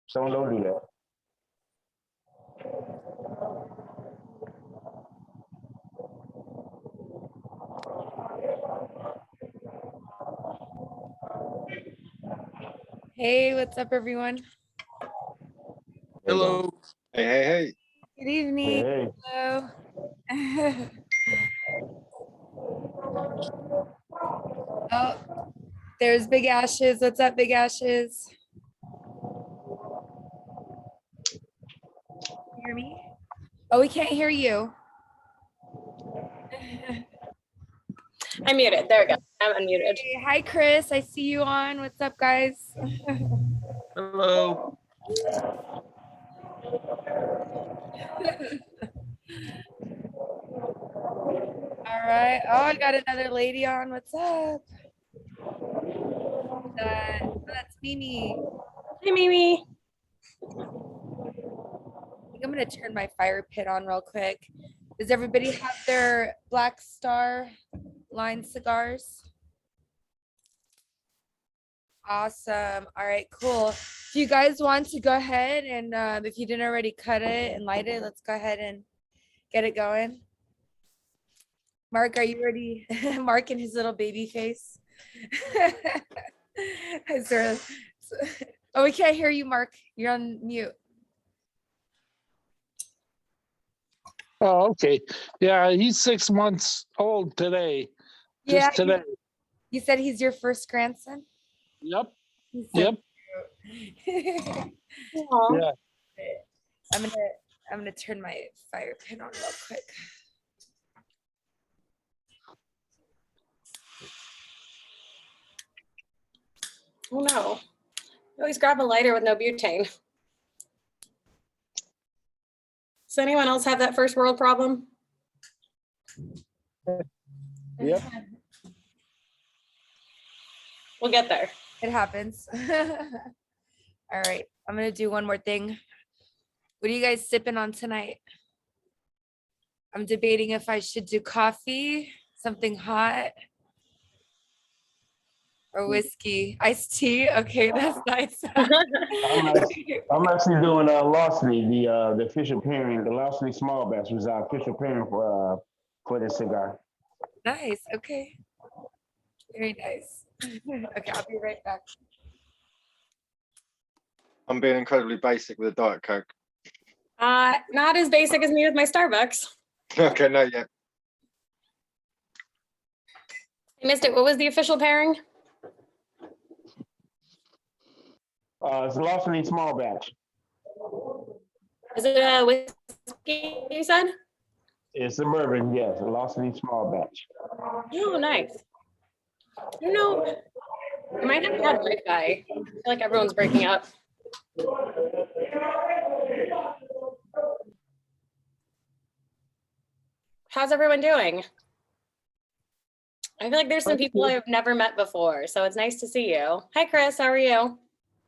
Someone don't do that. Hey, what's up, everyone? Hello. Hey, hey, hey. Good evening. Hey. Hello. Oh, there's Big Ashes. What's up, Big Ashes? Can you hear me? Oh, we can't hear you. I'm muted. There we go. I'm unmuted. Hey, hi, Chris. I see you on. What's up, guys? Hello. All right. Oh, I got another lady on. What's up? That's Mimi. Hey, Mimi. I think I'm gonna turn my fire pit on real quick. Does everybody have their Black Star Line cigars? Awesome. All right, cool. If you guys want to go ahead and if you didn't already cut it and light it, let's go ahead and get it going. Mark, are you ready? Mark and his little baby face. Oh, we can't hear you, Mark. You're on mute. Oh, okay. Yeah, he's 6 months old today. Just today. You said he's your first grandson? Yep. He's so Yep. cute. Yeah. I'm gonna turn my fire pin on real quick. Oh no. You always grab a lighter with no butane. Does anyone else have that first world problem? Yep. We'll get there. It happens. All right, I'm gonna do one more thing. What are you guys sipping on tonight? I'm debating if I should do coffee, something hot, or whiskey. Iced tea. Okay, that's nice. I'm actually doing Larceny, the official pairing. The Larceny small batch was our official pairing for the cigar. Nice. Okay. Very nice. Okay, I'll be right back. I'm being incredibly basic with a Diet Coke. Not as basic as me with my Starbucks. Okay, not yet. I missed it. What was the official pairing? It's a Larceny small batch. Is it a whiskey you said? It's a bourbon, yes, a Larceny small batch. Oh, nice. I don't know. I might have had Wi-Fi. I feel like everyone's breaking up. How's everyone doing? I feel like there's some people I've never met before, so it's nice to see you. Hi, Chris. How are you?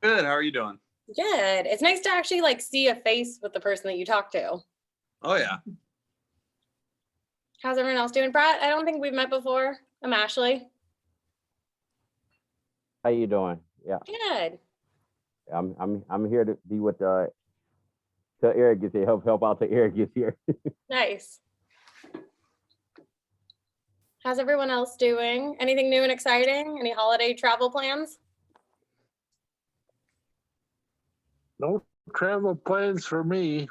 Good. How are you doing? Good. It's nice to actually like see a face with the person that you talk to. Oh yeah. How's everyone else doing? Brett, I don't think we've met before. I'm Ashley. How you doing? Yeah, Good. I'm here to be with till Eric gets here, help out till Eric gets here. Nice. How's everyone else doing? Anything new and exciting? Any holiday travel plans? No travel plans for me.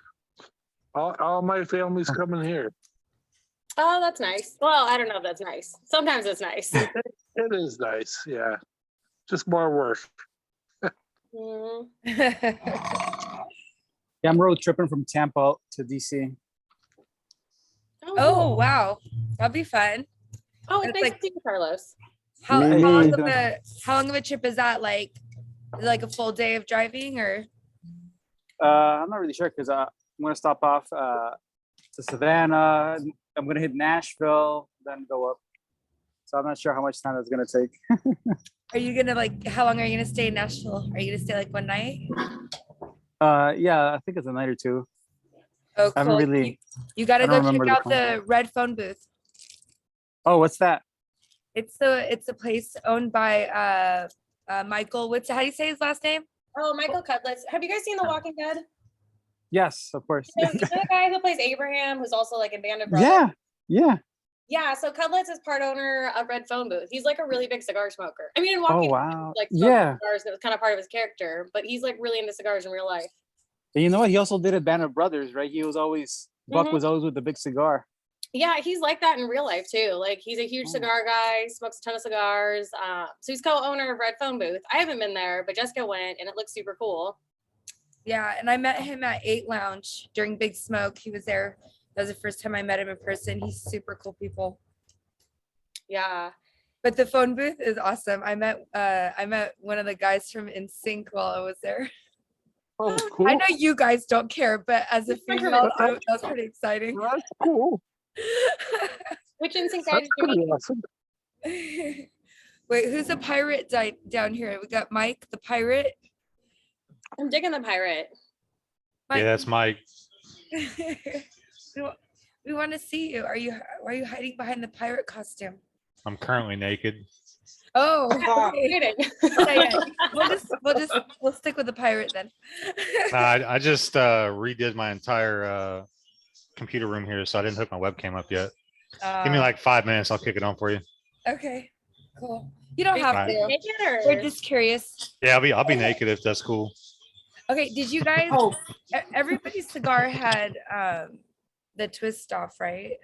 All my family's coming here. Oh, that's nice. Well, I don't know if that's nice. Sometimes it's nice. It is nice, yeah. Just more work. Mm. Yeah, I'm road tripping from Tampa to DC. Oh, wow. That'll be fun. Oh, it's That's nice like- to see you, Carlos. How Me long neither. of a trip is that? Like a full day of driving, or? I'm not really sure because I'm gonna stop off to Savannah. I'm gonna hit Nashville, then go up. So I'm not sure how much time it's gonna take. Are you gonna how long are you gonna stay in Nashville? Are you gonna stay like one night? Yeah, I think it's a night or two. Oh, I haven't cool. really. You gotta I go don't check remember the out plan. the Red Phone booth. Oh, what's that? It's a place owned by Michael. How do you say his last name? Oh, Michael Cudlitz. Have you guys seen The Walking Dead? Yes, of course. You know the guy who plays Abraham, who's also like in Band of Brothers? Yeah, yeah. Yeah, so Cudlitz is part owner of Red Phone Booth. He's like a really big cigar smoker. I mean, in Oh Walking Dead, wow. like smoking Yeah. cigars, and it was kind of part of his character, but he's like really into cigars in real life. And you know what? He also did a Band of Brothers, right? He was always Buck Mhm. was always with the big cigar. Yeah, he's like that in real life too. Like he's a huge cigar guy, smokes a ton of cigars. So he's co-owner of Red Phone Booth. I haven't been there, but Jessica went, and it looks super cool. Yeah, and I met him at 8 Lounge during Big Smoke. He was there. That was the first time I met him in person. He's super cool people. Yeah. But the phone booth is awesome. I met one of the guys from NSYNC while I was there. Oh, cool. I know you guys don't care, but as a female, that was pretty exciting. That's cool. Which NSYNC guy That's did you pretty meet? awesome. Wait, who's the pirate down here? We got Mike, the pirate. I'm digging the pirate. Mike, Yeah, that's Mike. we want to see you. Why are you hiding behind the pirate costume? I'm currently naked. Oh, okay. Kidding. Okay, we'll stick with the pirate then. I just redid my entire computer room here, so I didn't hook my webcam up yet. Give me like 5 minutes. I'll kick it on for you. Okay, cool. You don't have Right. to. Naked or- We're just curious. Yeah, I'll be naked if that's cool. Okay, did you guys? Everybody's cigar had the twist off, right?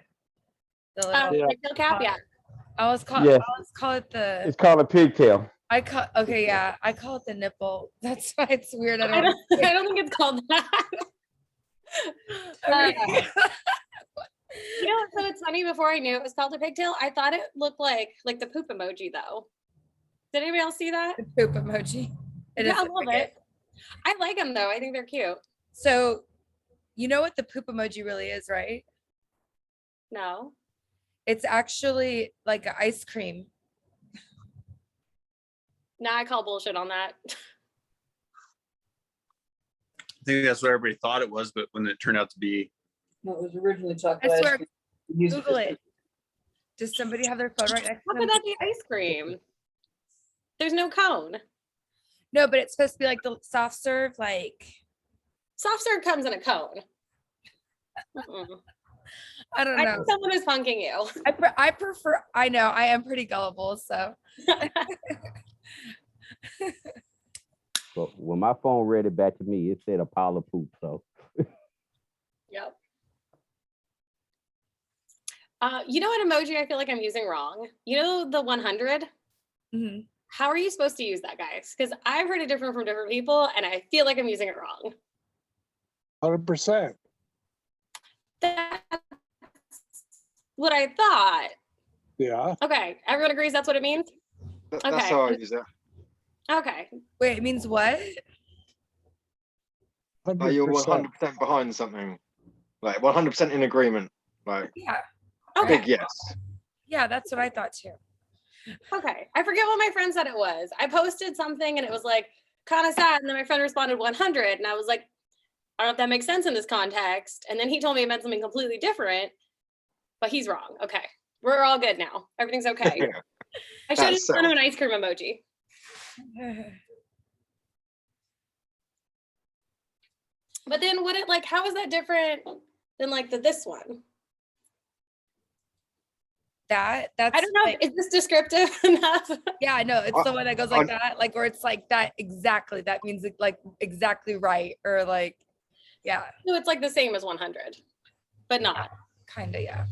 The little, Yeah. Like no cap, yeah. I always call it the. It's called a pigtail. I call it the nipple. That's why it's weird. I I don't. don't think it's called that. Okay. You know, so it's funny, before I knew it was called a pigtail, I thought it looked like the poop emoji though. Did anybody else see that? The poop emoji. It Yeah, is I love it. I like them though. I think they're cute. So, you know what the poop emoji really is, right? No. It's actually like an ice cream. Nah, I call bullshit on that. I think that's what everybody thought it was, but when it turned out to be, No, it was originally I chocolate. swear, ice cream. We used Google just- it. Does somebody have their phone right next How to could them? that be ice cream? There's no cone. No, but it's supposed to be like the soft serve, like Soft serve comes in a cone. Mm-mm. I don't I know. think someone is punking you. I prefer. I know I am pretty gullible, so But when my phone read it back to me, it said a pile of poop. So Yep. You know what emoji I feel like I'm using wrong? You know the 100? mhm. How are you supposed to use that, guys? Because I've heard it different from different people, and I feel like I'm using it wrong. 100%. That's what I thought. Yeah. Okay, everyone agrees that's what it means? That's Okay. how I use it. Okay. Wait, it means what? Like you're 100%. 100% behind something. Like 100% in agreement. Like Yeah, Okay. big yes. yeah, that's what I thought too. Okay. I forget what my friend said it was. I posted something and it was like kind of sad. And then my friend responded 100. And I was like, I don't know if that makes sense in this context. And then he told me it meant something completely different, but he's wrong. Okay. We're all good now. Everything's okay. I should have That's sent him an ice cream emoji. But then would it how is that different than this one? That's I don't know. like, Is this descriptive enough? yeah, no, it's the one that goes like that, like where it's like that exactly. That means like exactly right, or like, yeah, So it's like the same as 100, but not. kind of, yeah.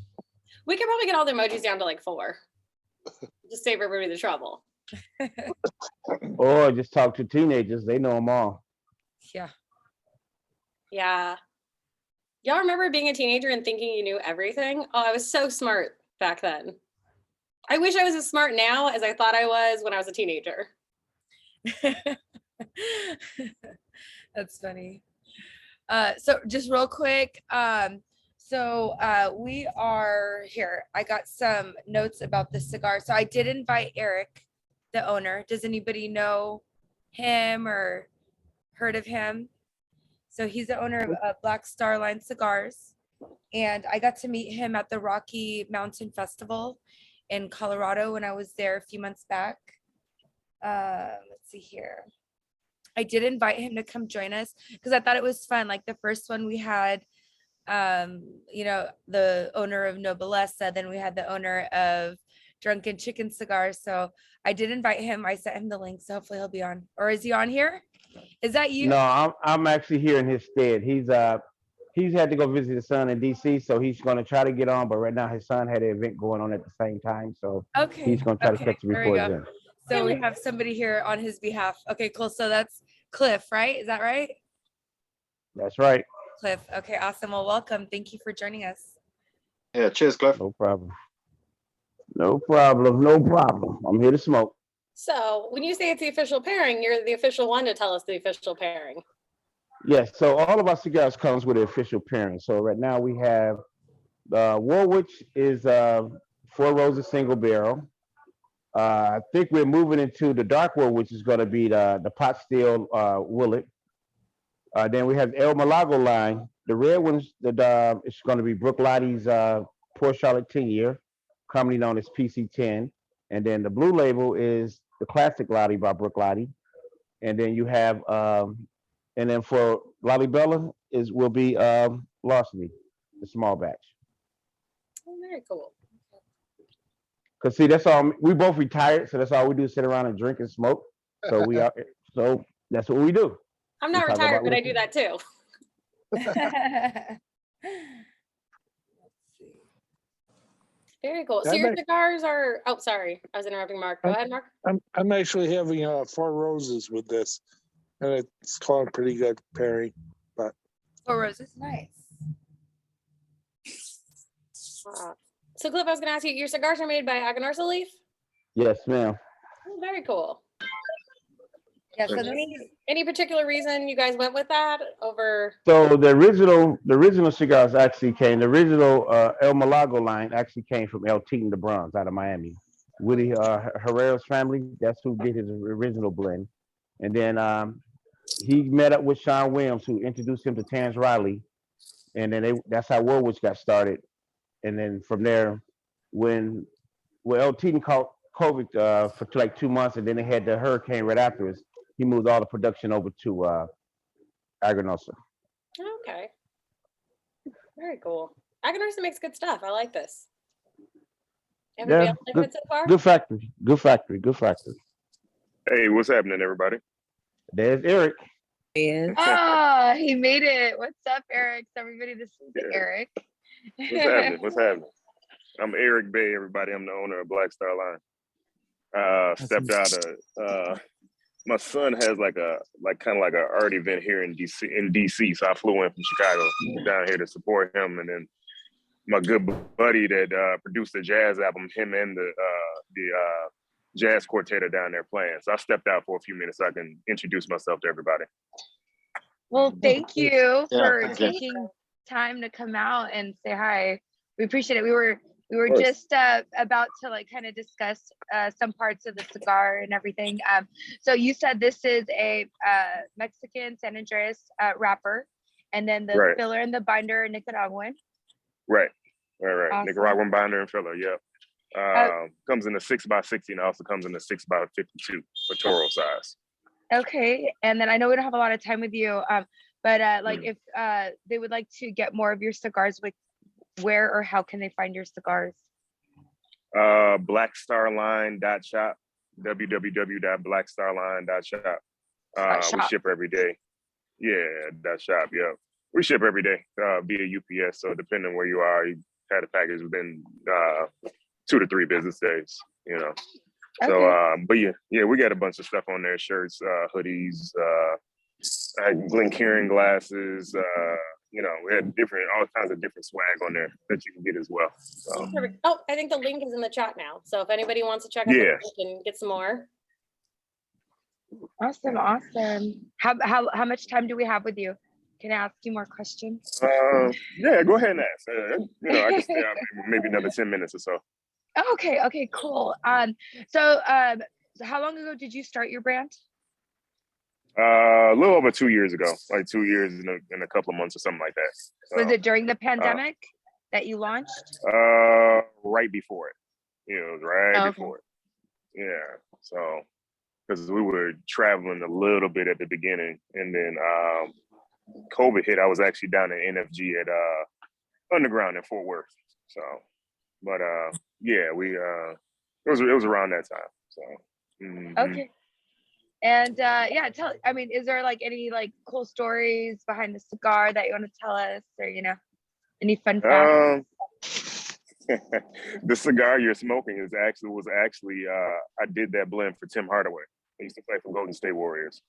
We could probably get all the emojis down to 4. Just save everybody the trouble. Or just talk to teenagers. They know them all. Yeah. Yeah. Y'all remember being a teenager and thinking you knew everything? Oh, I was so smart back then. I wish I was as smart now as I thought I was when I was a teenager. That's funny. So just real quick, we are here. I got some notes about the cigar. So I did invite Eric, the owner. Does anybody know him or heard of him? So he's the owner of Black Star Line Cigars. And I got to meet him at the Rocky Mountain Festival in Colorado when I was there a few months back. Let's see here. I did invite him to come join us because I thought it was fun. Like the first one we had, the owner of Noblessa, then we had the owner of Drunken Chicken Cigars. So I did invite him. I sent him the link, so hopefully he'll be on. Or is he on here? Is that you? No, I'm actually here in his stead. He's had to go visit his son in DC, so he's going to try to get on. But right now, his son had an event going on at the same time, so Okay. he's going to try to catch it There we before go. then. So we have somebody here on his behalf. Okay, cool. So that's Cliff, right? Is that right? That's right. Cliff. Okay, awesome. Well, welcome. Thank you for joining us. Yeah, cheers, Cliff. No problem. No problem. No problem. I'm here to smoke. So when you say it's the official pairing, you're the official one to tell us the official pairing. Yes. So all of our cigars comes with an official pairing. So right now we have Warwich is 4 Roses single barrel. I think we're moving into the dark wood, which is going to be the pot still Willet. Then we have El Malago line. The red one's it's going to be Brook Lottie's Port Charlotte 10-year, commonly known as PC10. And then the blue label is the classic Lottie by Brook Lottie. And then you have, and then for Lalibela will be Larceny, the small batch. Oh, very cool. Cause see, that's all we both retired, so that's all we do: sit around and drink and smoke. So so that's what we do. I'm not retired, but I do that too. Very cool. So your cigars are, oh, sorry. I was interrupting Mark. Go ahead, Mark. I'm actually having 4 Roses with this, and it's called pretty good pairing. But 4 Roses, nice. So Cliff, I was going to ask you, your cigars are made by Aganorsa leaf? Yes, ma'am. Oh, very cool. Yeah. So any particular reason you guys went with that over? So the original cigars actually came. The original El Malago line actually came from El Teton de Bronze out of Miami. Woody Herrera's family. That's who did his original blend. And then he met up with Sean Williams, who introduced him to Terrence Riley. And then that's how Warwich got started. And then from there, when El Teton caught COVID for like 2 months, and then they had the hurricane right after us, he moved all the production over to Aganorsa. Okay. Very cool. Aganorsa makes good stuff. I like this. Everybody else like it so far? Good factory. Good factory. Good factory. Hey, what's happening, everybody? There's Eric. Oh, he made it. What's up, Eric? So everybody, this is Eric. What's happening? What's happening? I'm Eric Bay, everybody. I'm the owner of Black Star Line. Stepped out of my son has kind of like a art event here in DC. So I flew in from Chicago down here to support him, and then my good buddy that produced the jazz album, him and the jazz quartet are down there playing. So I stepped out for a few minutes so I can introduce myself to everybody. Well, thank you for taking time to come out and say hi. We appreciate it. We were just about to like kind of discuss some parts of the cigar and everything. So you said this is a Mexican San Andreas wrapper, and then the filler and the binder are Nicaraguan. Right. Awesome. Nicaraguan binder and filler. Yep. Comes in a 6x60 and also comes in a 6x52 for Toro size. Okay, and then I know we don't have a lot of time with you, but like if they would like to get more of your cigars, like where or how can they find your cigars? Blackstarline.shop, www.blackstarline.shop. We ship every day. Yeah, .shop. Yeah, we ship every day via UPS. So depending on where you are, you had a package within 2 to 3 business days. You know. So, but yeah, we got a bunch of stuff on there: shirts, hoodies, Glencairn glasses. You know, we had all kinds of different swag on there that you can get as well. So. Oh, I think the link is in the chat now. So if anybody wants to check out the link and get some more. Awesome. How much time do we have with you? Can I ask you more questions? Yeah, go ahead and ask. You know, I can stay out maybe another 10 minutes or so. Okay, cool. So how long ago did you start your brand? A little over 2 years ago, like 2 years in a couple of months or something like that. So, was it during the pandemic that you launched? Right before it. You know, right before it. Yeah. So because we were traveling a little bit at the beginning, and then COVID hit. I was actually down in NFG at Underground in Fort Worth. So, but yeah, it was around that time. So Okay. And yeah, I mean, is there like any like cool stories behind the cigar that you want to tell us, or any fun facts? The cigar you're smoking was actually I did that blend for Tim Hardaway. He used to play for Golden State Warriors.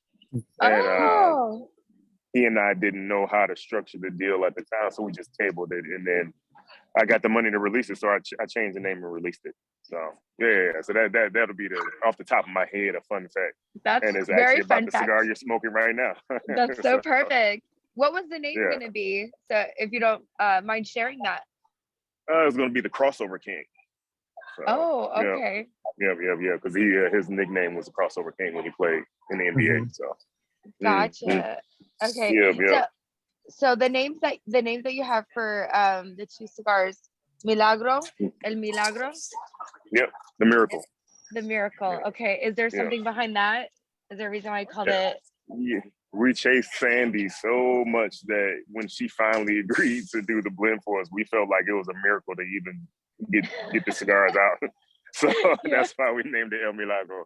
And he and I didn't know how to structure the deal at the time, so we just tabled it, and then I got the money to release it, so I changed the name and released it. So yeah, so that'll be off the top of my head a fun fact. That's and it's very actually about fun the fact. cigar you're smoking right now. That's so perfect. What was the name Yeah. gonna be? So if you don't mind sharing that. It's gonna be the Crossover King. So, Oh, okay. Yeah, because his nickname was the Crossover King when he played in the NBA. So Gotcha. Okay. Yeah. So the names that you have for the two cigars, El Milagro. Yep, the Miracle. The Miracle. Yeah. Okay. Is there something behind that? Is there a reason why I called it? Yeah. We chased Sandy so much that when she finally agreed to do the blend for us, we felt like it was a miracle to even get the cigars out. So that's why we named it El Milagro.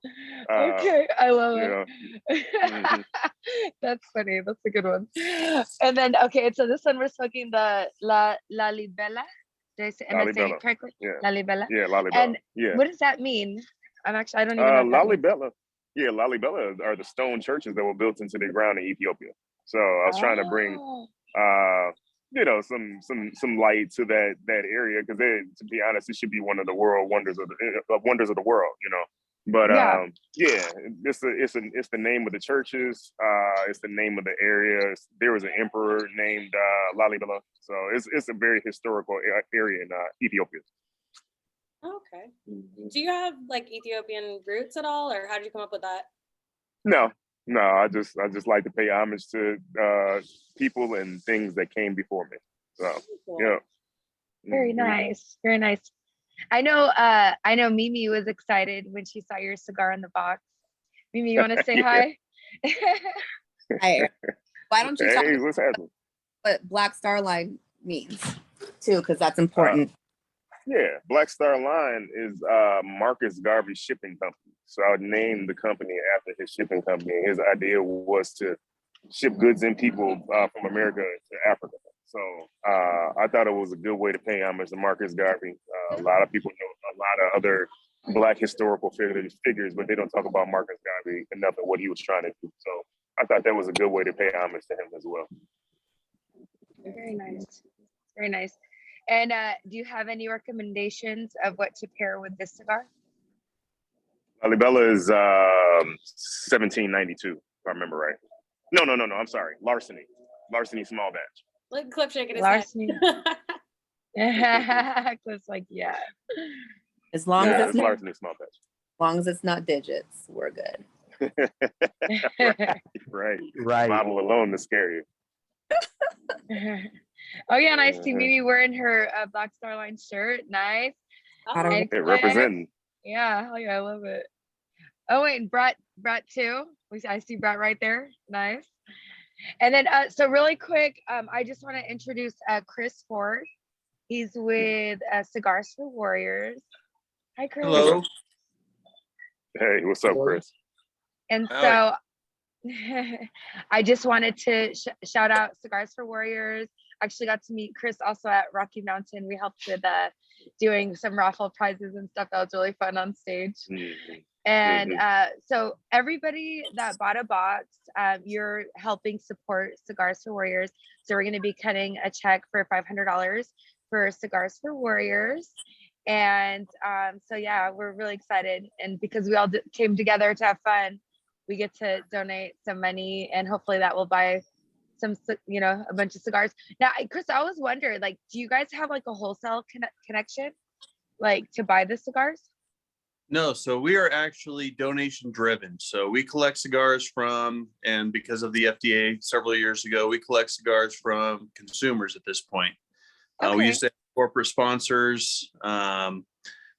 Okay, I love it. Mhm. That's funny. That's a good one. And then, okay, so this one we're smoking the Lalibela. Am I saying it correctly? Yeah. Lalibela. Yeah, Lalibela. And Yeah. what does that mean? I don't even know. What that means. Lalibela. Yeah, Lalibela are the stone churches that were built into the ground in Ethiopia. So I was trying to bring some light to that area, because to be honest, it should be one of the wonders of the world, But it's the name of the churches. It's the name of the area. There was an emperor named Lalibela, so it's a very historical area in Ethiopia. Okay. Do you have like Ethiopian roots at all, or how did you come up with that? No, I just like to pay homage to people and things that came before me. So yeah. Very nice. Very nice. I know Mimi was excited when she saw your cigar in the box. Mimi, you want to say hi? Hi. Why don't you tell Hey, us what's happening? what Black Star Line means too, because that's important. Yeah, Black Star Line is Marcus Garvey's shipping company. So I would name the company after his shipping company. His idea was to ship goods and people from America to Africa. So I thought it was a good way to pay homage to Marcus Garvey. A lot of people know a lot of other Black historical figures, but they don't talk about Marcus Garvey enough and what he was trying to do. So I thought that was a good way to pay homage to him as well. Very nice. Very nice. And do you have any recommendations of what to pair with this cigar? Lalibela is 1792, if I remember right. No, I'm sorry. Larceny small batch. Like Cliff shaking his Larceny. head. Cliff's like, yeah. As long as it's Larceny small batch. As long as it's not digits, we're good. Right. Bottle alone to scare you. Oh yeah, and I see Mimi wearing her Black Star Line shirt. Nice. Representing. Yeah, oh yeah, I love it. Oh wait, and Brett too. I see Brett right there. Nice. And then so really quick, I just want to introduce Chris Ford. He's with Cigars for Warriors. Hi, Chris. Hello. Hey, what's up, Chris? And so I just wanted to shout out Cigars for Warriors. Actually got to meet Chris also at Rocky Mountain. We helped with doing some raffle prizes and stuff. That was really fun on stage. And so everybody that bought a box, you're helping support Cigars for Warriors. So we're going to be cutting a check for $500 for Cigars for Warriors. And so yeah, we're really excited. And because we all came together to have fun, we get to donate some money, and hopefully that will buy some, a bunch of cigars. Now, Chris, I always wondered, like, do you guys have like a wholesale connection, like to buy the cigars? No, so we are actually donation driven. So we collect cigars from, and because of the FDA several years ago, we collect cigars from consumers at this point. We used to have corporate sponsors,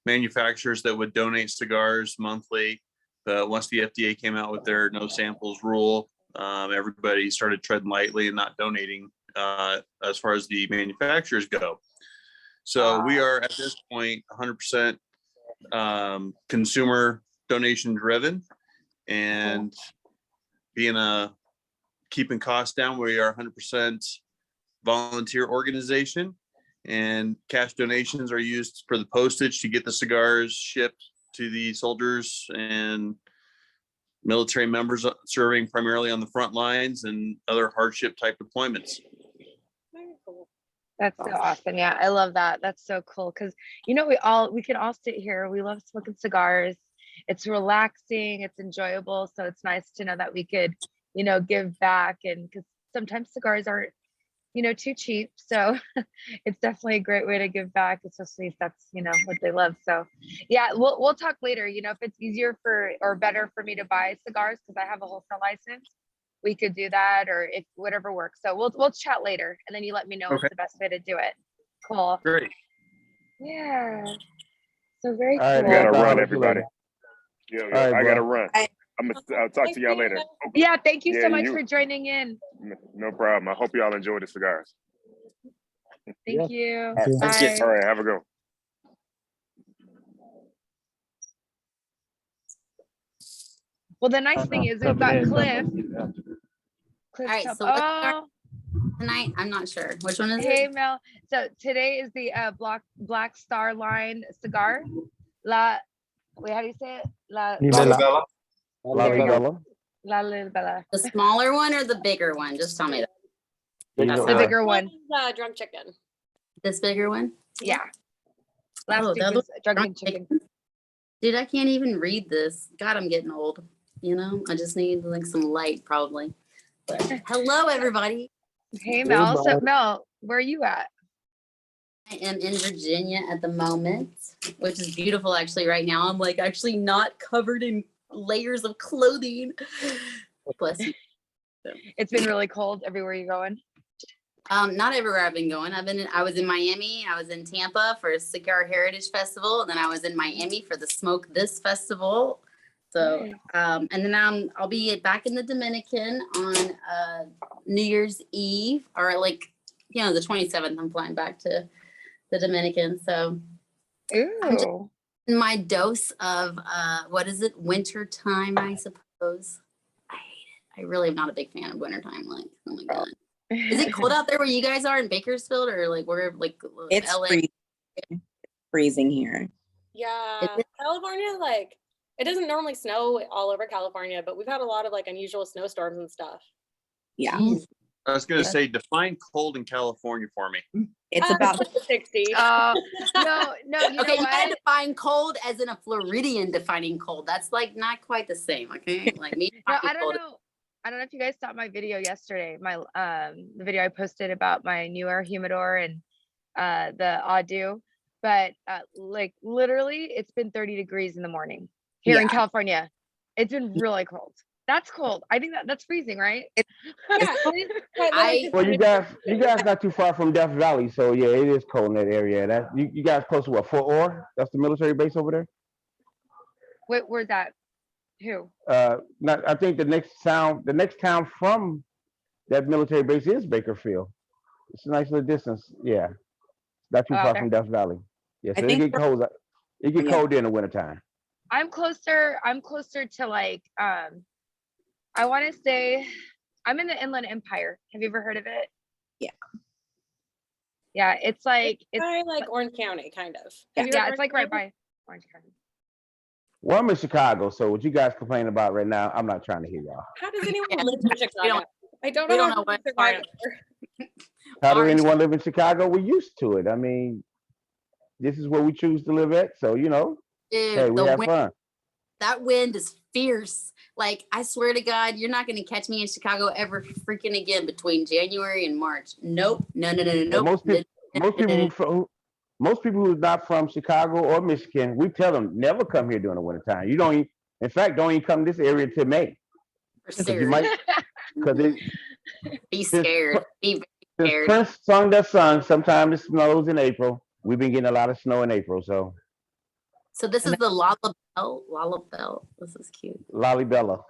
manufacturers that would donate cigars monthly. But once the FDA came out with their no samples rule, everybody started treading lightly and not donating as far as the manufacturers go. So we are at this point 100% consumer donation driven, and keeping costs down, we are 100% volunteer organization, and cash donations are used for the postage to get the cigars shipped to the soldiers and military members serving primarily on the front lines and other hardship type deployments. That's so awesome. Yeah, I love that. That's so cool. Cause we can all sit here. We love smoking cigars. It's relaxing, it's enjoyable. So it's nice to know that we could, give back, and cause sometimes cigars aren't, too cheap. So it's definitely a great way to give back, especially if that's, what they love. So yeah, we'll talk later. If it's easier or better for me to buy cigars, cause I have a wholesale license, we could do that, or if whatever works. So we'll chat later, and then you let me know what's the best way to do it. Cool. Great. Yeah. So very cool. I gotta run, everybody. Right, I gotta run. I'll talk to y'all later. Yeah, thank you so much you- for joining in. No problem. I hope y'all enjoy the cigars. Thank you. Thank you. Bye. All right, have a good one. Well, the nice thing is we've got Cliff. All right, so what cigar tonight? I'm not sure. Which one is Hey, it? Mel. So today is the Black Star Line Cigar. Wait, how do you say it? Lalibela. Lalibela. The smaller one or the bigger one? Just tell me that. That's the bigger one. Drunk chicken. This bigger one? Yeah. Last week the other was one, drunken chicken. Dude, I can't even read this. God, I'm getting old. I just need like some light probably. But hello, everybody. Hey, Mel. So Mel, where are you at? I am in Virginia at the moment, which is beautiful actually right now. I'm like actually not covered in layers of clothing. Bless you. It's been really cold everywhere you're going. Not everywhere I've been going. I was in Miami, I was in Tampa for a Cigar Heritage Festival, and then I was in Miami for the Smoke This Festival. So and then I'll be back in the Dominican on New Year's Eve, or like the 27th. I'm flying back to the Dominican. So I'm just in my dose of what is it? Winter time, I suppose. I hate it. I really am not a big fan of wintertime. Like, oh my god. Is it cold out there where you guys are in Bakersfield, or like where like It's LA? freezing here. Yeah, California, like it doesn't normally snow all over California, but we've had a lot of like unusual snowstorms and stuff. Yeah. I was going to say, define cold in California for me. It's about 60. No. Okay, you gotta define cold as in a Floridian defining cold. That's like not quite the same. Okay, like me. No, I don't know. I don't know if you guys saw my video yesterday. The video I posted about my newer humidor and the Audu, but like literally, it's been 30 degrees in the morning here in California. It's been really cold. That's cold. I think that's freezing, right? Well, you guys not too far from Death Valley, so yeah, it is cold in that area. That you guys close to what, Fort Ord? That's the military base over there. Wait, where's that? Who? I think the next town from that military base is Bakerfield. It's a nice little distance. Yeah, not too far from Death Valley. Yeah, so it get cold. It get cold in the wintertime. I'm closer to like I want to say I'm in the Inland Empire. Have you ever heard of it? Yeah. Yeah, it's like like Orange County, kind of. Yeah, it's like right by Orange County. Well, I'm in Chicago, so what you guys complaining about right now, I'm not trying to hear y'all. How does anyone live in Chicago? I don't know. We don't know what part of How does anyone live in Chicago? We're used to it. I mean, this is where we choose to live at, so Dude, hey, we have fun. That wind is fierce. Like, I swear to God, you're not going to catch me in Chicago ever freaking again between January and March. Nope. No. Most people who's not from Chicago or Michigan, we tell them never come here during the wintertime. You don't even come to this area till May. You might, be scared. Be very scared. Prince sung that song, sometimes it snows in April. We've been getting a lot of snow in April, so So this is the Lalibela. This is cute. Lalibela.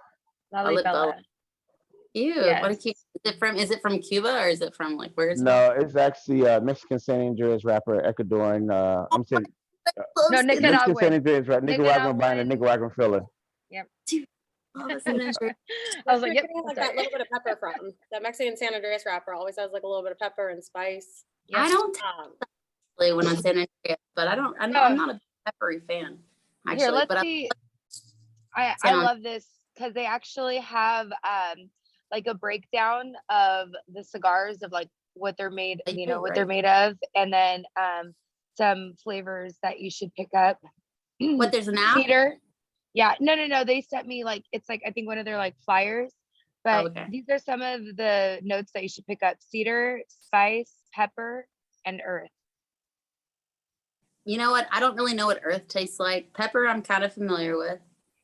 Lalibela. Ew, what a cute. Is it from Cuba or is it from like where is it? No, it's actually Mexican San Andreas rapper, Ecuadorian. I'm saying No, Mexican San Nicaraguan. Andreas, right? Nicaraguan buying a Nicaraguan filler. Yep. Oh, that's so nice. I was like, yep. Like that little bit of pepper from that Mexican San Andreas wrapper always has like a little bit of pepper and spice. I don't really when I'm San Andreas, but I'm not a peppery fan. Actually, Here, let's but see. I love this because they actually have like a breakdown of the cigars of like what they're made, what they're made of, and then some flavors that you should pick up. What, there's an app? Cedar. Yeah, no. They sent me like it's like I think one of their like flyers, but these are some of the notes that you should pick up: cedar, spice, pepper, and earth. You know what? I don't really know what earth tastes like. Pepper, I'm kind of familiar with.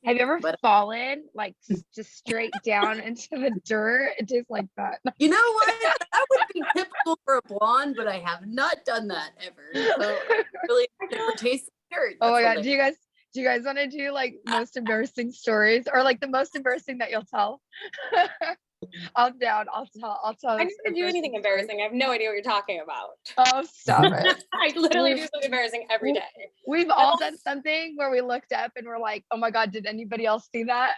Have you ever fallen like just straight down into the dirt? It tastes like that. You know what? That would be typical for a blonde, but I have not done that ever. So I really never tasted dirt. Oh my god! Do you guys want to do like most embarrassing stories or like the most embarrassing that you'll tell? I'm down. I'll tell. I never do anything embarrassing. I have no idea what you're talking about. Oh, stop it. I literally do something embarrassing every day. We've all done something where we looked up and we're like, oh my god, did anybody else see that?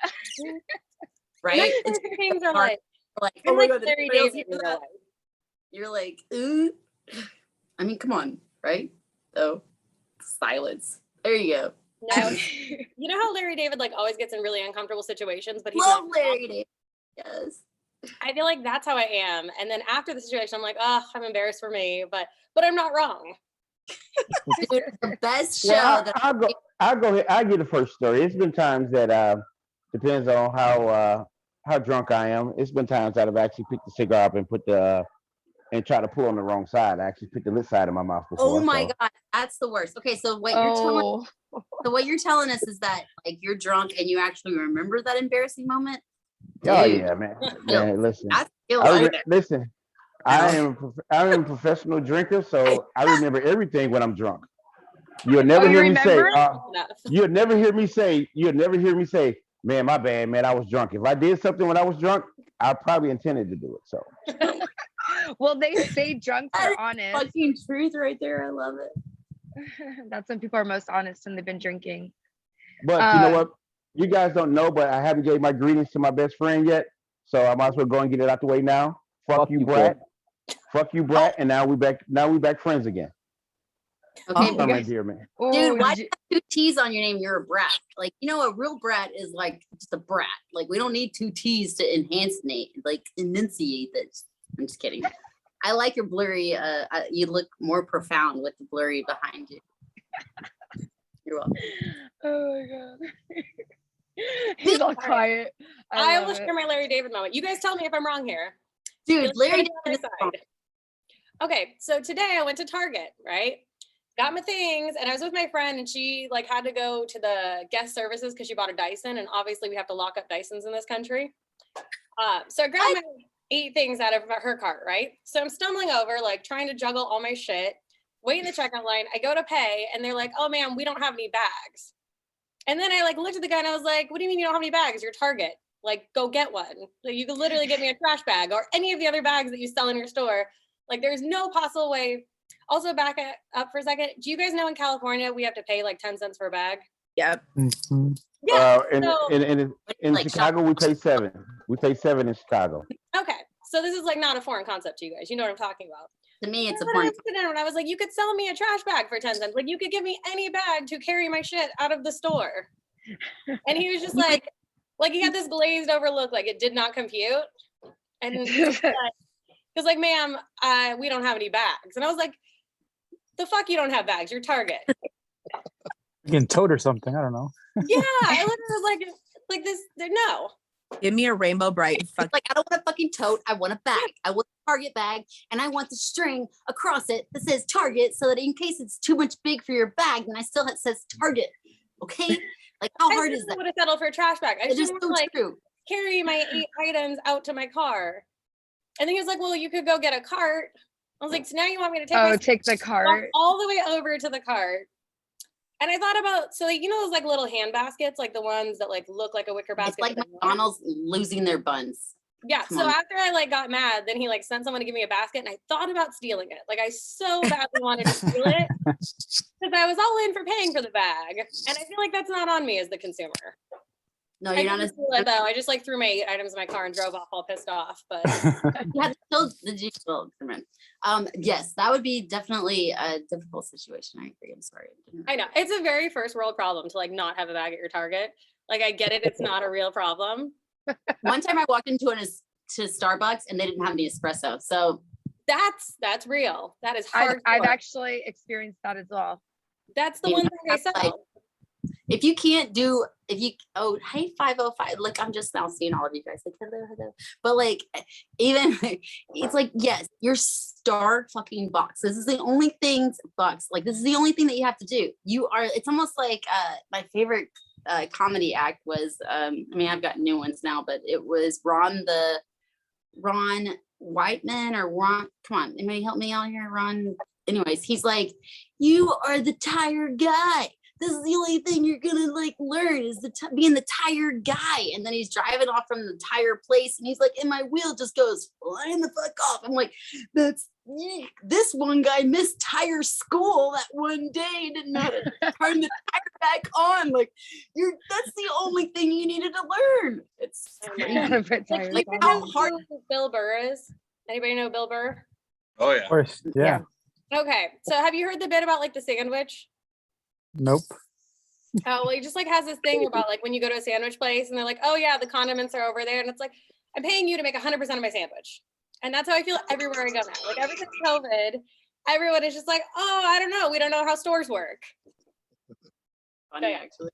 Right? Things are like oh my god, Larry David. You're like, ooh. I mean, come on, right? So silence. There you go. No, you know how Larry David like always gets in really uncomfortable situations, but he's Love not Larry David. Yes. I feel like that's how I am. And then after the situation, I'm like, oh, I'm embarrassed for me, but I'm not wrong. Dude, the best show Well, that I'll go ahead. I'll give the first story. It's been times that depends on how drunk I am. It's been times that I've actually picked the cigar up and and try to pull on the wrong side. I actually picked the lit side of my mouth before. Oh my god, that's the worst. Okay, so what you're telling us is that like you're drunk and you actually remember that embarrassing moment. Oh yeah, man. Man, listen. Listen. I am a professional drinker, so I remember everything when I'm drunk. You'll never hear me say. You'll never hear me say, "Man, my bad, man. I was drunk." If I did something when I was drunk, I probably intended to do it. So. Well, they say drunks are honest. Fucking truth, right there. I love it. That's when people are most honest when they've been drinking. But you know what? You guys don't know, but I haven't gave my greetings to my best friend yet, so I might as well go and get it out the way now. Fuck you, brat. Fuck you, brat. And now we back friends again. Okay, right here, man. Dude, why do you have 2 T's on your name? You're a brat. Like, a real brat is like just a brat. Like, we don't need 2 T's to enunciate this. I'm just kidding. I like your blurry. You look more profound with the blurry behind you. You're welcome. Oh my god. He's all quiet. I will share my Larry David moment. You guys tell me if I'm wrong here. Dude, Larry David. Okay, so today I went to Target, right? Got my things, and I was with my friend, and she like had to go to the guest services because she bought a Dyson, and obviously we have to lock up Dysons in this country. So I grabbed my 8 things out of her cart, right? So I'm stumbling over, like trying to juggle all my shit, wait in the checkout line. I go to pay, and they're like, "Oh, ma'am, we don't have any bags." And then I like looked at the guy, and I was like, "What do you mean you don't have any bags? You're Target. Like, go get one. Like, you could literally get me a trash bag or any of the other bags that you sell in your store. Like, there's no possible way." Also, back up for a second. Do you guys know in California we have to pay like 10 cents for a bag? Yep. Yeah. In like Chicago, we pay 7. We pay 7 in Chicago. Okay, so this is like not a foreign concept to you guys. You know what I'm talking about. To me, it's a foreign. And I was like, you could sell me a trash bag for 10 cents. Like, you could give me any bag to carry my shit out of the store. And he was just like he had this glazed over look, like it did not compute. And he was like, "Ma'am, we don't have any bags." And I was like, "The fuck you don't have bags? You're Target." You can tote or something. I don't know. Yeah, I literally was like this. No. Give me a rainbow bright. Like, I don't want a fucking tote. I want a bag. I want a Target bag, and I want the string across it that says Target, so that in case it's too much big for your bag, then I still it says Target. Okay. Like, how hard is that? I would have settled for a trash bag. I just want to like true. carry my 8 items out to my car. And then he was like, "Well, you could go get a cart." I was like, "So now you want me to take take the cart all the way over to the cart And I thought about, so like, you know, those like little hand baskets, like the ones that like look like a wicker basket. It's like McDonald's losing their buns. Yeah. Come So on. after I like got mad, then he like sent someone to give me a basket, and I thought about stealing it. Like I so badly wanted to steal it because I was all in for paying for the bag, and I feel like that's not on me as the consumer. No, I you're not. didn't steal it though. I just like threw my 8 items in my car and drove off all pissed off. But You had to still the digital experiment. Yes, that would be definitely a difficult situation. I agree. I'm sorry. I know it's a very first world problem to like not have a bag at your Target. Like I get it, it's not a real problem. One time I walked into to Starbucks and they didn't have any espresso. So that's real. That is hard. I've actually experienced that as well. That's the You one know, thing I sell. like, if you can't do, oh, hey, 505, look, I'm just now seeing all of you guys, like, hello. But like, even, it's like, yes, your star fucking box. This is the only thing, like, this is the only thing that you have to do. It's almost like, my favorite comedy act was, I mean, I've got new ones now, but it was Ron Whiteman or Ron, come on, anybody help me out here, Ron? Anyways, he's like, you are the tired guy. This is the only thing you're gonna like learn is being the tired guy. And then he's driving off from the tire place and he's like, and my wheel just goes flying the fuck off. I'm like, this one guy missed tire school that one day, didn't know how to turn the tire back on. Like that's the only thing you needed to learn. It's crazy. like how hard Bill Burr is. Anybody know Bill Burr? Oh yeah. Of course. Yeah. Okay, so have you heard the bit about like the sandwich? Nope. Oh, well, he just like has this thing about like when you go to a sandwich place and they're like, oh yeah, the condiments are over there. And it's like, I'm paying you to make 100% of my sandwich. And that's how I feel everywhere I go now. Like ever since COVID, everyone is just like, oh, I don't know. We don't know how stores work. Funny, actually.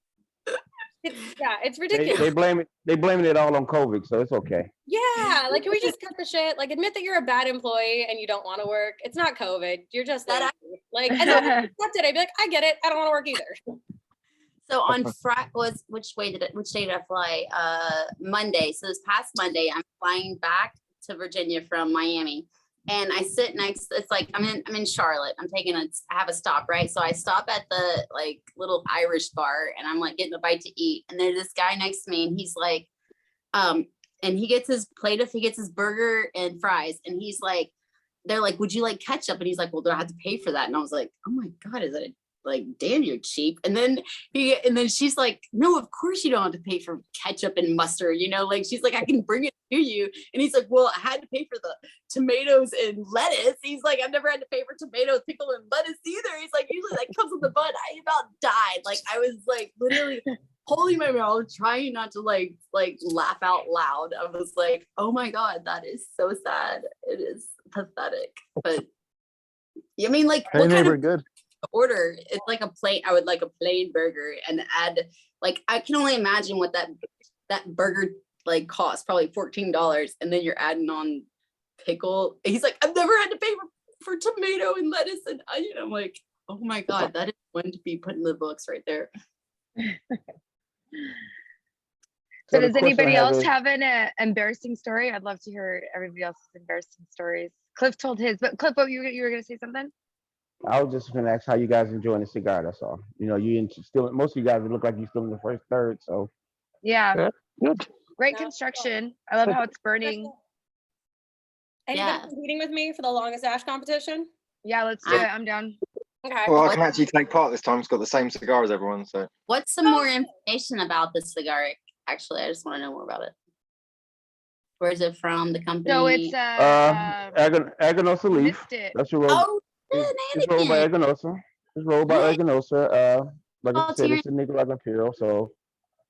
It's ridiculous. They blaming it all on COVID, so it's okay. Yeah, like can we just cut the shit? Like admit that you're a bad employee and you don't want to work. It's not COVID. You're just lazy. Like and then I accept it. I'd be like, I get it. I don't want to work either. So on Friday, which day did I fly? Monday. So this past Monday, I'm flying back to Virginia from Miami. And I sit next, it's like, I'm in Charlotte. I have a stop, right? So I stop at the like little Irish bar and I'm like getting a bite to eat. And there's this guy next to me and he's like, and he gets his burger and fries. And he's like, they're like, would you like ketchup? And he's like, well, do I have to pay for that? And I was like, oh my God, is it like, damn, you're cheap. And then she's like, no, of course you don't have to pay for ketchup and mustard, you know, like she's like, I can bring it to you. And he's like, well, I had to pay for the tomatoes and lettuce. He's like, I've never had to pay for tomatoes, pickle, and lettuce either. He's like, usually that comes with the bun. I about died. Like I was like literally holding my mouth, trying not to like laugh out loud. I was like, oh my God, that is so sad. It is pathetic. But I mean, like, what kind of good order? It's like I would like a plain burger and add, like, I can only imagine what that burger like costs, probably $14, and then you're adding on pickle. He's like, I've never had to pay for tomato and lettuce and onion. I'm like, oh my God, that is one to be put in the books right there. So does anybody else have an embarrassing story? I'd love to hear everybody else's embarrassing stories. Cliff told his, but Cliff, what you were gonna say something? I was just gonna ask how you guys enjoying the cigar. That's all. You know, most of you guys look like you're still in the first third. So yeah, good. Great construction. I love how it's burning. Anybody competing with me for the longest ash competition? Yeah, let's do it. I'm down. Okay. Well, I can actually take part this time. It's got the same cigar as everyone. So What's some more information about this cigar? Actually, I just want to know more about it. Where is it from? The company? So it's Aganosa leaf. That's your roll. Oh, it's rolled by Aganosa. It's rolled by Aganosa. Like I said, it's a Nicaraguan Imperial. So,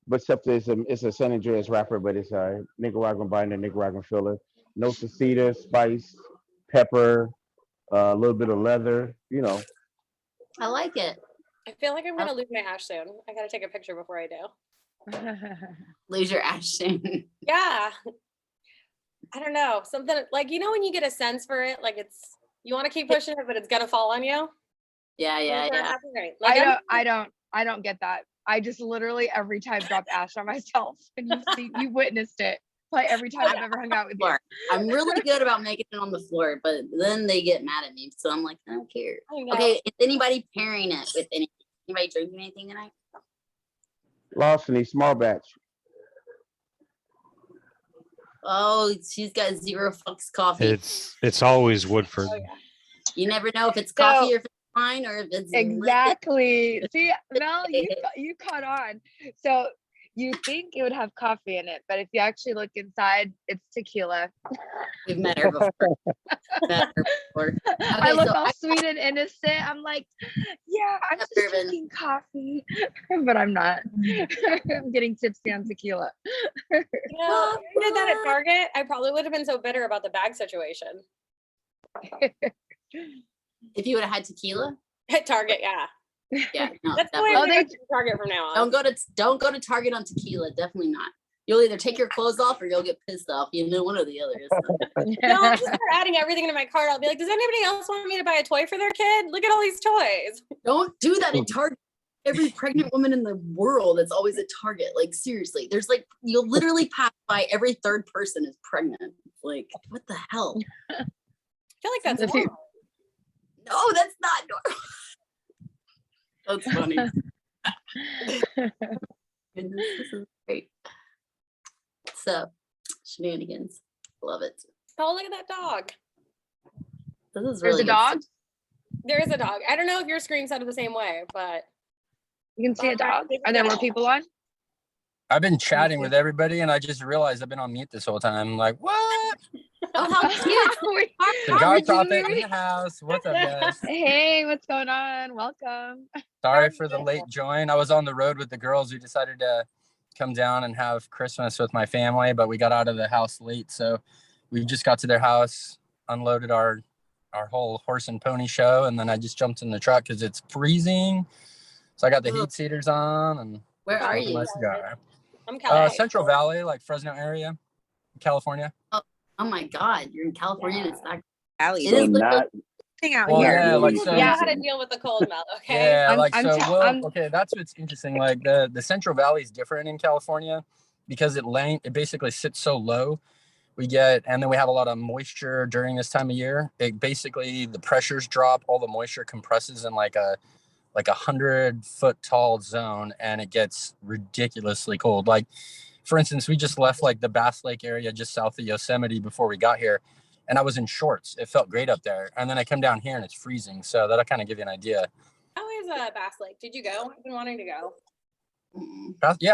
but except it's a San Andreas wrapper, but it's a Nicaraguan binder, Nicaraguan filler. Notes of cedar, spice, pepper, a little bit of leather. You know. I like it. I feel like I'm gonna lose my ash soon. I gotta take a picture before I do. Lose your ash soon. Yeah. I don't know. Something like, you know, when you get a sense for it, like you want to keep pushing it, but it's gonna fall on you. Yeah. Like, I don't get that. I just literally every time drop ash on myself, and you witnessed it. Like every time I've ever hung out with you. I'm really good about making it on the floor, but then they get mad at me. So I'm like, I don't care. Okay, is anybody pairing it with anything? Anybody drinking anything tonight? Larceny, small batch. Oh, she's got zero fucks coffee. It's always Woodford. Oh, yeah. You never know if it's So- coffee or if it's wine or if it's liquid. Exactly. See, Mel, you caught on. So you think it would have coffee in it, but if you actually look inside, it's tequila. We've met her before. Met her before. I Okay, look so all I- sweet and innocent. I'm like, yeah, I'm just bourbon. drinking coffee, but I'm not. I'm getting tipsy on tequila. You know, if I did that at Target, I probably would have been so bitter about the bag situation. If you would have had tequila, At Target, yeah. yeah, no, That's the way definitely. I'm going to Target from now on. Don't go to Target on tequila. Definitely not. You'll either take your clothes off or you'll get pissed off. You know, one or the other. No, I'll just start adding everything into my cart. I'll be like, does anybody else want me to buy a toy for their kid? Look at all these toys. Don't do that at Target. Every pregnant woman in the world that's always at Target. Like, seriously, there's like, you'll literally pass by every third person is pregnant. Like, what the hell? I feel like that's normal. No, that's not normal. That's funny. Goodness, this is great. So, shenanigans. Love it. Oh, look at that dog. This is There's really a dog. There is a dog. I don't know if your screen set up the same way, but You can see a dog. Are there more people on? I've been chatting with everybody and I just realized I've been on mute this whole time. I'm like, what? Oh, how cute. Cigar Topic in the house. What's up, guys? Hey, what's going on? Welcome. Sorry for the late join. I was on the road with the girls. We decided to come down and have Christmas with my family, but we got out of the house late. So we just got to their house, unloaded our whole horse and pony show. And then I just jumped in the truck because it's freezing. So I got the heat seaters on and Where are smoking my you? cigar. I'm California. Central Valley, like Fresno area, California. Oh my God, you're in California. It's not. Valley. It is literally out Well, here. yeah, like so. You know how to deal with the cold, Mel, okay? Yeah, I'm- like I'm so. ta- Well, I'm- okay, that's what's interesting. Like the Central Valley is different in California because it basically sits so low. And then we have a lot of moisture during this time of year. It basically the pressures drop, all the moisture compresses in like a 100-foot tall zone, and it gets ridiculously cold. Like, for instance, we just left like the Bass Lake area just south of Yosemite before we got here, and I was in shorts. It felt great up there, and then I come down here and it's freezing. So that'll kind of give you an idea. How is Bass Lake? Did you go? I've been wanting to go.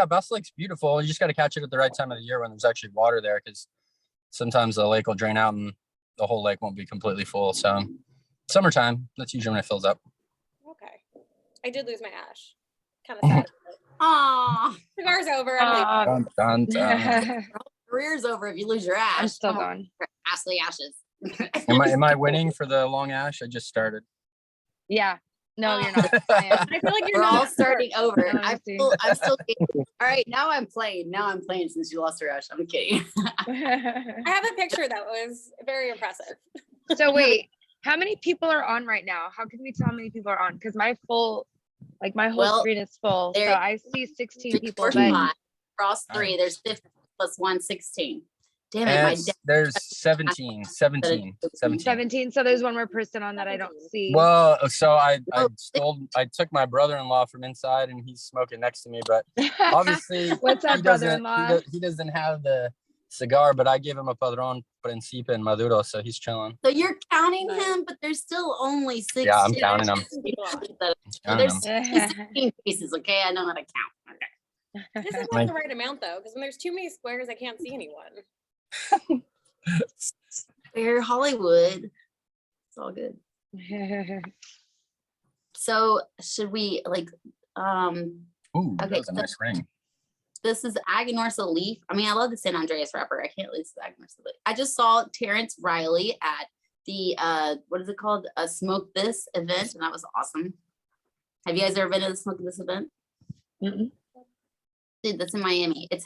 Bass Lake's beautiful. You just got to catch it at the right time of the year when there's actually water there, because sometimes the lake will drain out and the whole lake won't be completely full. So summertime, that's usually when it fills up. Okay. I did lose my ash. Kind of sad. Aw. Cigar's over. I'm Dun, dun, dun. Career's over if you lose your ash. I'm still Come on, going. Ashley Ashes. Am I winning for the long ash? I just started. Yeah. No, you're not. I am. I feel like you're We're all not. starting over. Oh, I'm see. still all right. Now I'm playing since you lost your ash. I'm kidding. I have a picture that was very impressive. So wait, how many people are on right now? How can we tell how many people are on? Because my whole screen is full. So there- I see 16 people. Four, But five, cross 3. There's 50 plus 1, 16. Damn it, my And dad. there's 17. 17. So there's one more person on that I don't see. Well, so I took my brother-in-law from inside and he's smoking next to me, but obviously What's up, he doesn't brother-in-law? he doesn't have the cigar, but I gave him a Padron Principe and Maduro, so he's chilling. So you're counting him, but there's still only 16. Yeah, I'm counting him. There's Counting 16 pieces, okay? I know how to count. Okay. This is not the right amount though, because when there's too many squares, I can't see anyone. We're Hollywood. It's all good. So should we Ooh, that okay, was a nice ring. this is Aganorsa Leaf. I mean, I love the San Andreas wrapper. I can't lose the Aganorsa Leaf. I just saw Terrence Riley at the what is it called? A Smoke This event, and that was awesome. Have you guys ever been to the Smoke This event? Mm-mm. Dude, that's in Miami. It's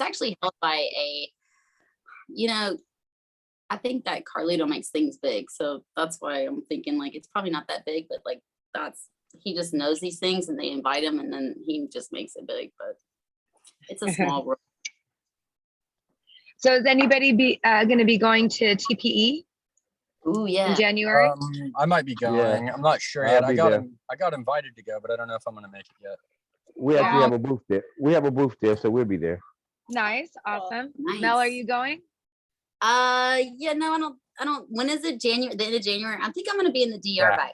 actually held by a, I think that Carlito makes things big. So that's why I'm thinking like it's probably not that big, but like he just knows these things and they invite him and then he just makes it big. But it's a small world. So is anybody going to TPE? Ooh, yeah. In January? I might be going. I'm not sure yet. I'll be there. I got invited to go, but I don't know if I'm gonna make it yet. We actually have a booth there. We have a booth there, so we'll be there. Nice. Awesome. Nice. Mel, are you going? Yeah, no, I don't. When is it? January, the end of January? I think I'm gonna be in the DR by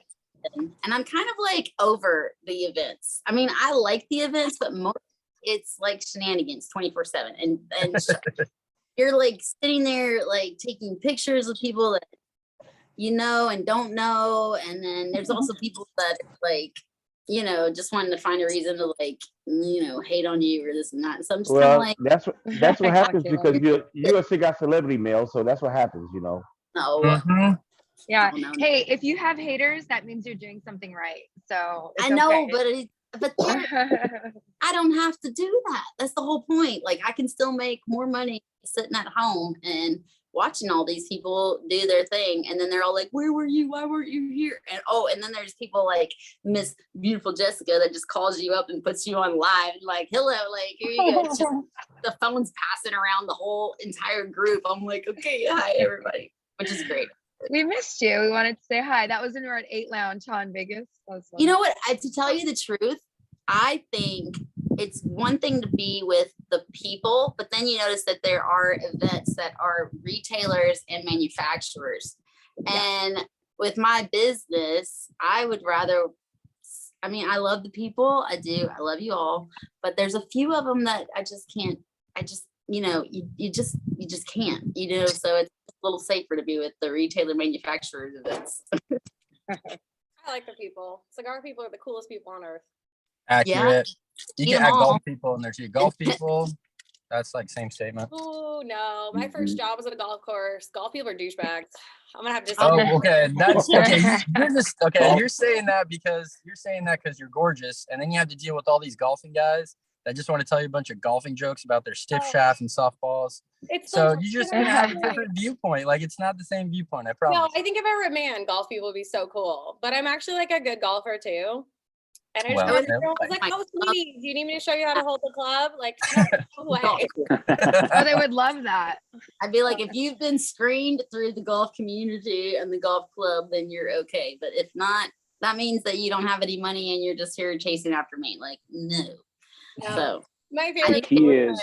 then. And I'm kind of like over the events. I mean, I like the events, but most it's like shenanigans 24/7. And you're like sitting there like taking pictures of people that you know and don't know. And then there's also people that like, you know, just wanting to find a reason to like, you know, hate on you or this and that. So I'm just kind of like, that's what happens because you're a cigar celebrity, Mel. So that's what happens, you know. no. Yeah. No. Hey, if you have haters, that means you're doing something right. So it's I know, okay. but I don't have to do that. That's the whole point. Like I can still make more money sitting at home and watching all these people do their thing. And then they're all like, where were you? Why weren't you here? And then there's people like Miss Beautiful Jessica that just calls you up and puts you on live and like, hello, like here you go. Just, the phone's passing around the whole entire group. I'm like, okay, hi everybody, which is great. We missed you. We wanted to say hi. That was when we were at 8 Lounge in Vegas. You know what? To tell you the truth, I think it's one thing to be with the people, but then you notice that there are events that are retailers and manufacturers. And with my business, I would rather, I mean, I love the people. I do. I love you all. But there's a few of them that I just can't, you know, you just can't, you know, so it's a little safer to be with the retailer manufacturers events. I like the people. Cigar people are the coolest people on earth. Accurate. You Eat can 'em add all. golf people in there too. Golf people, that's like same statement. Oh no, my first job was at a golf course. Golf people are douchebags. I'm gonna have to. Oh, okay. That's okay. You're just okay. You're saying that because you're gorgeous, and then you have to deal with all these golfing guys that just want to tell you a bunch of golfing jokes about their stiff shaft and softballs. It's So the you just worst. gonna have a different viewpoint. Like it's not the same viewpoint. I promise. No, I think if I were a man, golf people would be so cool. But I'm actually like a good golfer too. And I just Well, went to girl, I was like, oh sweetie, do you need me to show you how to hold the club? Like, no way. Oh, they would love that. I'd be like, if you've been screened through the golf community and the golf club, then you're okay. But if not, that means that you don't have any money and you're just here chasing after me. Like, no. So My favorite key thing is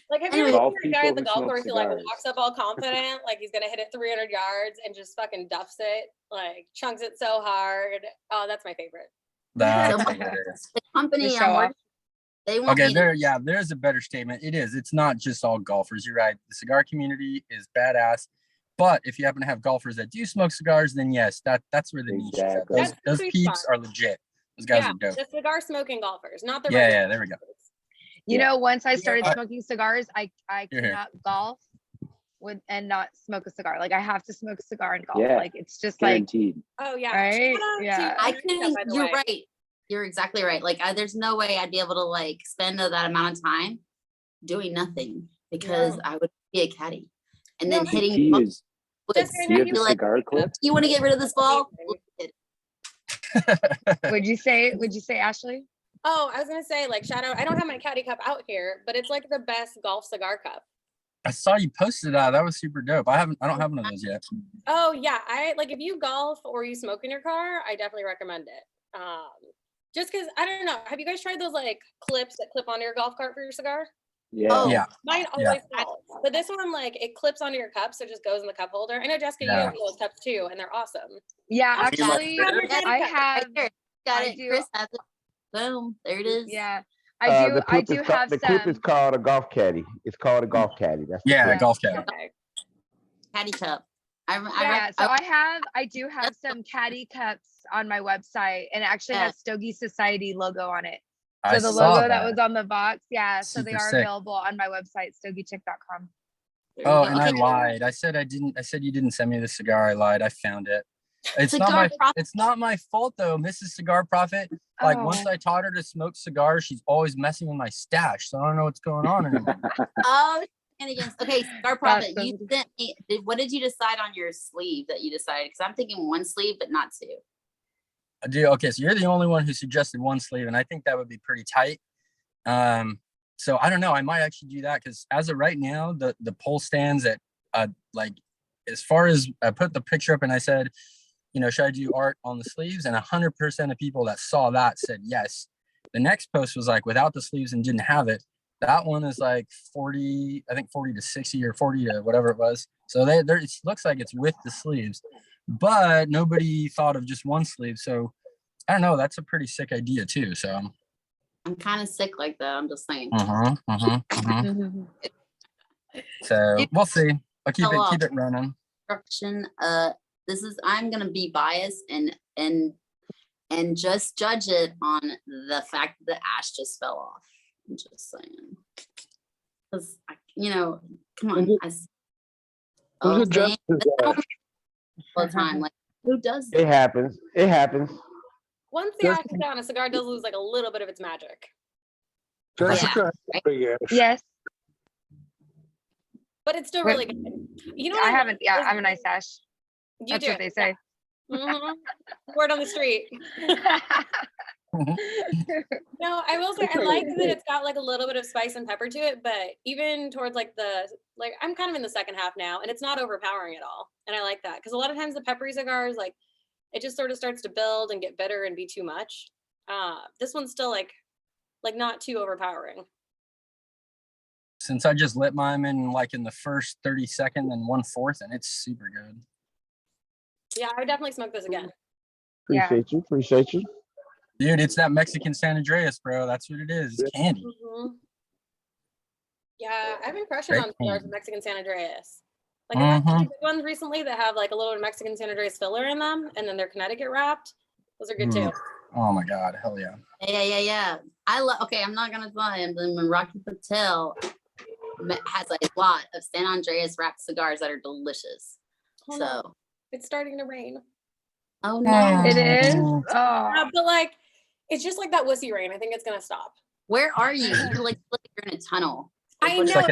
like have you ever golf seen a guy at people the who golf smoke course who like cigars. walks up all confident, like he's gonna hit it 300 yards and just fucking duffs it, like chunks it so hard. Oh, that's my favorite. That's So hilarious. the company Show I'm off. working, they want Okay, me to there's a better statement. It is. It's not just all golfers. You're right. The cigar community is badass. But if you happen to have golfers that do smoke cigars, then yes, that's where the niche is at. Exactly. Those That's the those sweet peeps spot. are legit. Those guys Yeah, are dope. the cigar smoking golfers, not the Yeah, regular yeah, there we go. golfers. You know, once I started Yeah. smoking cigars, I You're here. cannot golf with and not smoke a cigar. Like I have to smoke a cigar and golf. Yeah. Like it's just like Guaranteed. Oh yeah. Right? Shout out to Yeah. I Teresa, couldn't, by the you're way. right. You're exactly right. Like there's no way I'd be able to like spend that amount of time doing nothing because I would be a caddy and then No, The hitting key balls is, would Jessica, do you have be the like, cigar clip? you want to get rid of this ball? Look at it. would you say, Ashley? Oh, I was gonna say, like, shout out. I don't have my caddy cup out here, but it's like the best golf cigar cup. I saw you posted that. That was super dope. I don't have one of those yet. Oh yeah, I like if you golf or you smoke in your car, I definitely recommend it. Just because I don't know. Have you guys tried those like clips that clip onto your golf cart for your cigar? Yeah. Oh, Yeah. Mine Yeah. always falls, but this one like it clips onto your cup, so it just goes in the cup holder. I know Jessica, you Yeah. have those cups too, and they're awesome. Yeah, I mean, like, actually, this? I have. Right there. Got I it. do- Chris has it. Boom. There it is. Yeah, I do. The I clip do is called, have the clip is some. called a golf caddy. It's called a golf caddy. That's the Yeah, clip. golf cap. Okay. Caddy cup. Yeah, so I do have some caddy cups on my website, and it actually Yeah. has Stogie Society logo on it. So I the saw logo that was on the box, yeah. So they Super are sick. available on my website, stogiechick.com. Oh, and I lied. I said you didn't send me the cigar. I lied. I found it. It's not Cigar my Prophet. it's not my fault though, Mrs. Cigar Prophet. Like once Oh. I taught her to smoke cigars, she's always messing with my stash. So I don't know what's going on anymore. Oh, shenanigans. Okay, Cigar Prophet, That's you sent me. What did you decide on your sleeve that you decided? Because I'm thinking one sleeve, but not two. I do. Okay, so you're the only one who suggested one sleeve, and I think that would be pretty tight. So I don't know. I might actually do that because as of right now, the pole stands at like as far as I put the picture up and I said, you know, should I do art on the sleeves? And 100% of people that saw that said yes. The next post was like without the sleeves and didn't have it. That one is like 40, I think 40 to 60 or 40 to whatever it was. So it looks like it's with the sleeves, but nobody thought of just one sleeve. So I don't know. That's a pretty sick idea too. So I'm kind of sick like that. I'm just saying. So we'll see. I'll keep it running. Construction. I'm gonna be biased and just judge it on the fact that the ash just fell off. I'm just saying. Because you know, come on. All the time. Like who does that? It happens. It happens. Once the ash is down, a cigar does lose like a little bit of its magic. Yes. But it's still really good. You know, I haven't. Yeah, I'm a nice ash. You That's do. what they say. Word on the street. No, I will say I like that it's got like a little bit of spice and pepper to it, but even towards like I'm kind of in the second half now, and it's not overpowering at all, and I like that because a lot of times the peppery cigars like it just sort of starts to build and get bitter and be too much. This one's still like not too overpowering. Since I just lit mine in the first 32nd and 1/4, and it's super good. Yeah, I would definitely smoke this again. Appreciate you. Dude, it's that Mexican San Andreas, bro. That's what it is. It's candy. Yeah, I've been crushing on cigars with Mexican San Andreas. Like I've had good ones recently that have like a little Mexican San Andreas filler in them, and then they're Connecticut wrapped. Those are good too. Oh my God, hell yeah. Yeah. Okay, I'm not gonna lie. When Rocky Patel has a lot of San Andreas wrapped cigars that are delicious. Hold on. It's starting to rain. Oh no. It is? Oh. But like, it's just like that wussy rain. I think it's gonna stop. Where are you? You're like you're in a tunnel. I know.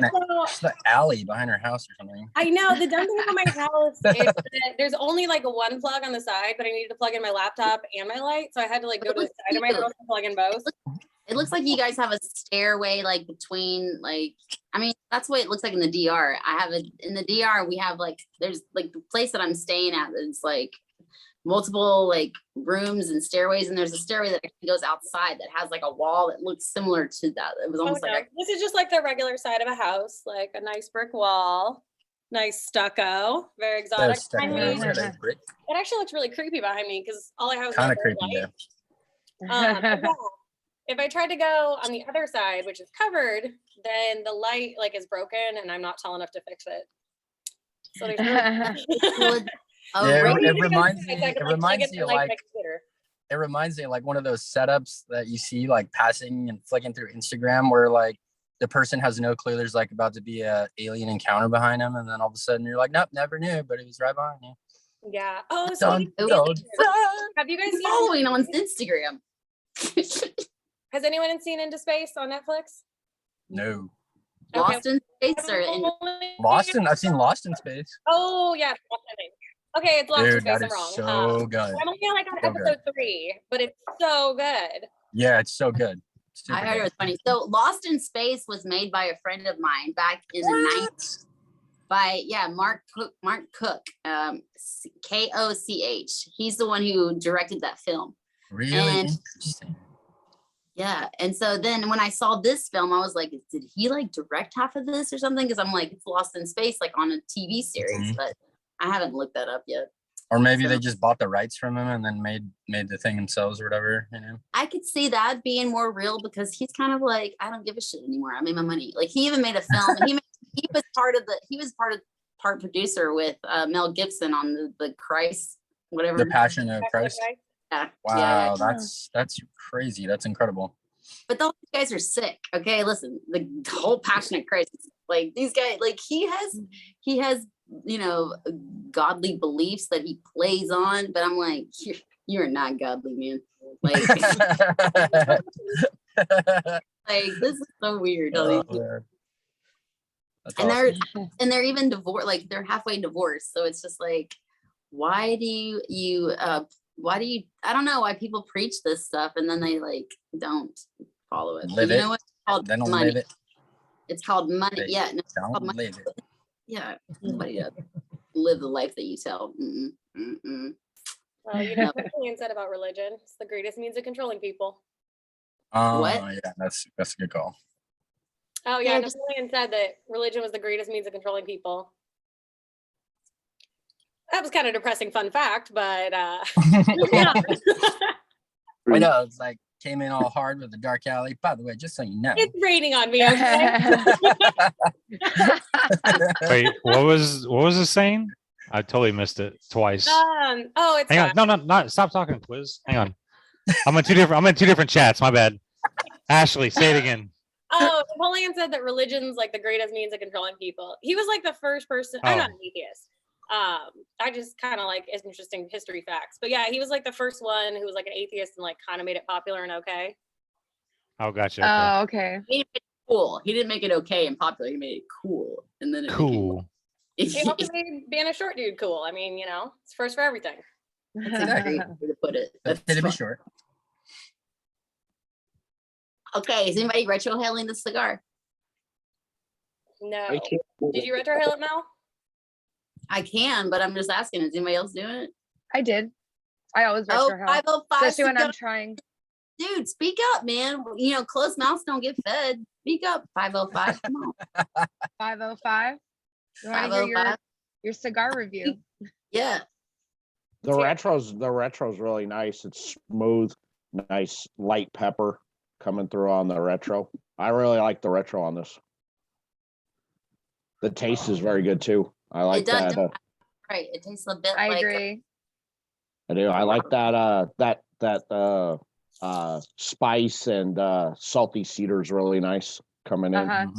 It's the alley behind her house or something. I know. The dumb thing about my house is that there's only like a one plug on the side, but I needed to plug in my laptop and my light, so I had to like go to the side of my house and plug in both. It looks like you guys have a stairway like between that's what it looks like in the DR. I have it in the DR. We have there's the place that I'm staying at is like multiple rooms and stairways, and there's a stairway that actually goes outside that has like a wall that looks similar to that. It was almost this is just like the regular side of a house, like a nice brick wall, nice stucco, very exotic. It actually looks really creepy behind me because all I have is kind of creepy. Yeah. If I tried to go on the other side, which is covered, then the light is broken, and I'm not tall enough to fix it. So there's it reminds me of one of those setups that you see passing and flicking through Instagram where the person has no clue there's about to be a alien encounter behind them, and then all of a sudden you're like, nope, never knew, but it was right behind you. Yeah. Oh, so have you guys seen following on Instagram? Has anyone seen Into Space on Netflix? No. Lost in Space or I've seen Lost in Space. Oh yeah. Okay, it's Lost in Space. I'm wrong. So good. I'm only on episode 3, but it's so good. Yeah, it's so good. I heard it was funny. So Lost in Space was made by a friend of mine back in the 90s by Mark Cook, Koch. He's the one who directed that film. Really interesting. Yeah, and so then when I saw this film, I was like, did he direct half of this or something? Because I'm like, it's Lost in Space on a TV series, but I haven't looked that up yet. Or maybe they just bought the rights from him and then made the thing themselves or whatever, I could see that being more real because he's kind of like, I don't give a shit anymore. I made my money. He even made a film. And he was part producer with Mel Gibson on the Christ, whatever. The Passion of Christ. Yeah. Wow, that's crazy. That's incredible. But those guys are sick. Okay, listen, the whole Passion of Christ, these guys, he has godly beliefs that he plays on, but I'm like, you're not godly, man. This is so weird. They're even divorced, they're halfway divorced. So it's just why do you I don't know why people preach this stuff and then they don't follow it. Live you it. know what? It's called they don't money. live it. It's called money. They Yeah. No, it's don't called money. live it. Yeah. Nobody does. live the life that you tell. Well, you know what Napoleon said about religion. It's the greatest means of controlling people. What? Yeah, that's a good call. Oh yeah, Yeah, Napoleon said that religion was the greatest means of controlling people. That was kind of depressing fun fact, but moving on. I know, it's like came in all hard with the dark alley. By the way, just so you know. It's raining on me, okay? Wait, what was the saying? I totally missed it twice. Oh, it's Hang on, no, not stop talking, Quiz. Hang on. I'm in two different chats. My bad. Ashley, say it again. Oh, Napoleon said that religion's like the greatest means of controlling people. He was like the first person. I'm not an atheist. I just kind of like interesting history facts. But yeah, he was like the first one who was like an atheist and like kind of made it popular and okay. Oh, gotcha. Okay. Oh, okay. He made it cool. He didn't make it okay and popular. He made it cool, and then it cool. He also made being a short dude cool. I mean, you know, it's first for everything. That's a great way to put it. That's to be short. Okay, is anybody retrohaling the cigar? No. Did you retrohale it, Mel? I can, but I'm just asking, is anybody else doing it? I did. I always retrohale. 505 especially when I'm cigar. trying. Dude, speak up, man. You know, closed mouths don't get fed. Speak up, 505. Come on. 505. You want to hear your cigar review? Yeah. The retro's really nice. It's smooth, nice light pepper coming through on the retro. I really like the retro on this. The taste is very good too. I like It does. that. Right. It tastes a bit I like agree. I do. I like that spice and salty cedar is really nice coming in.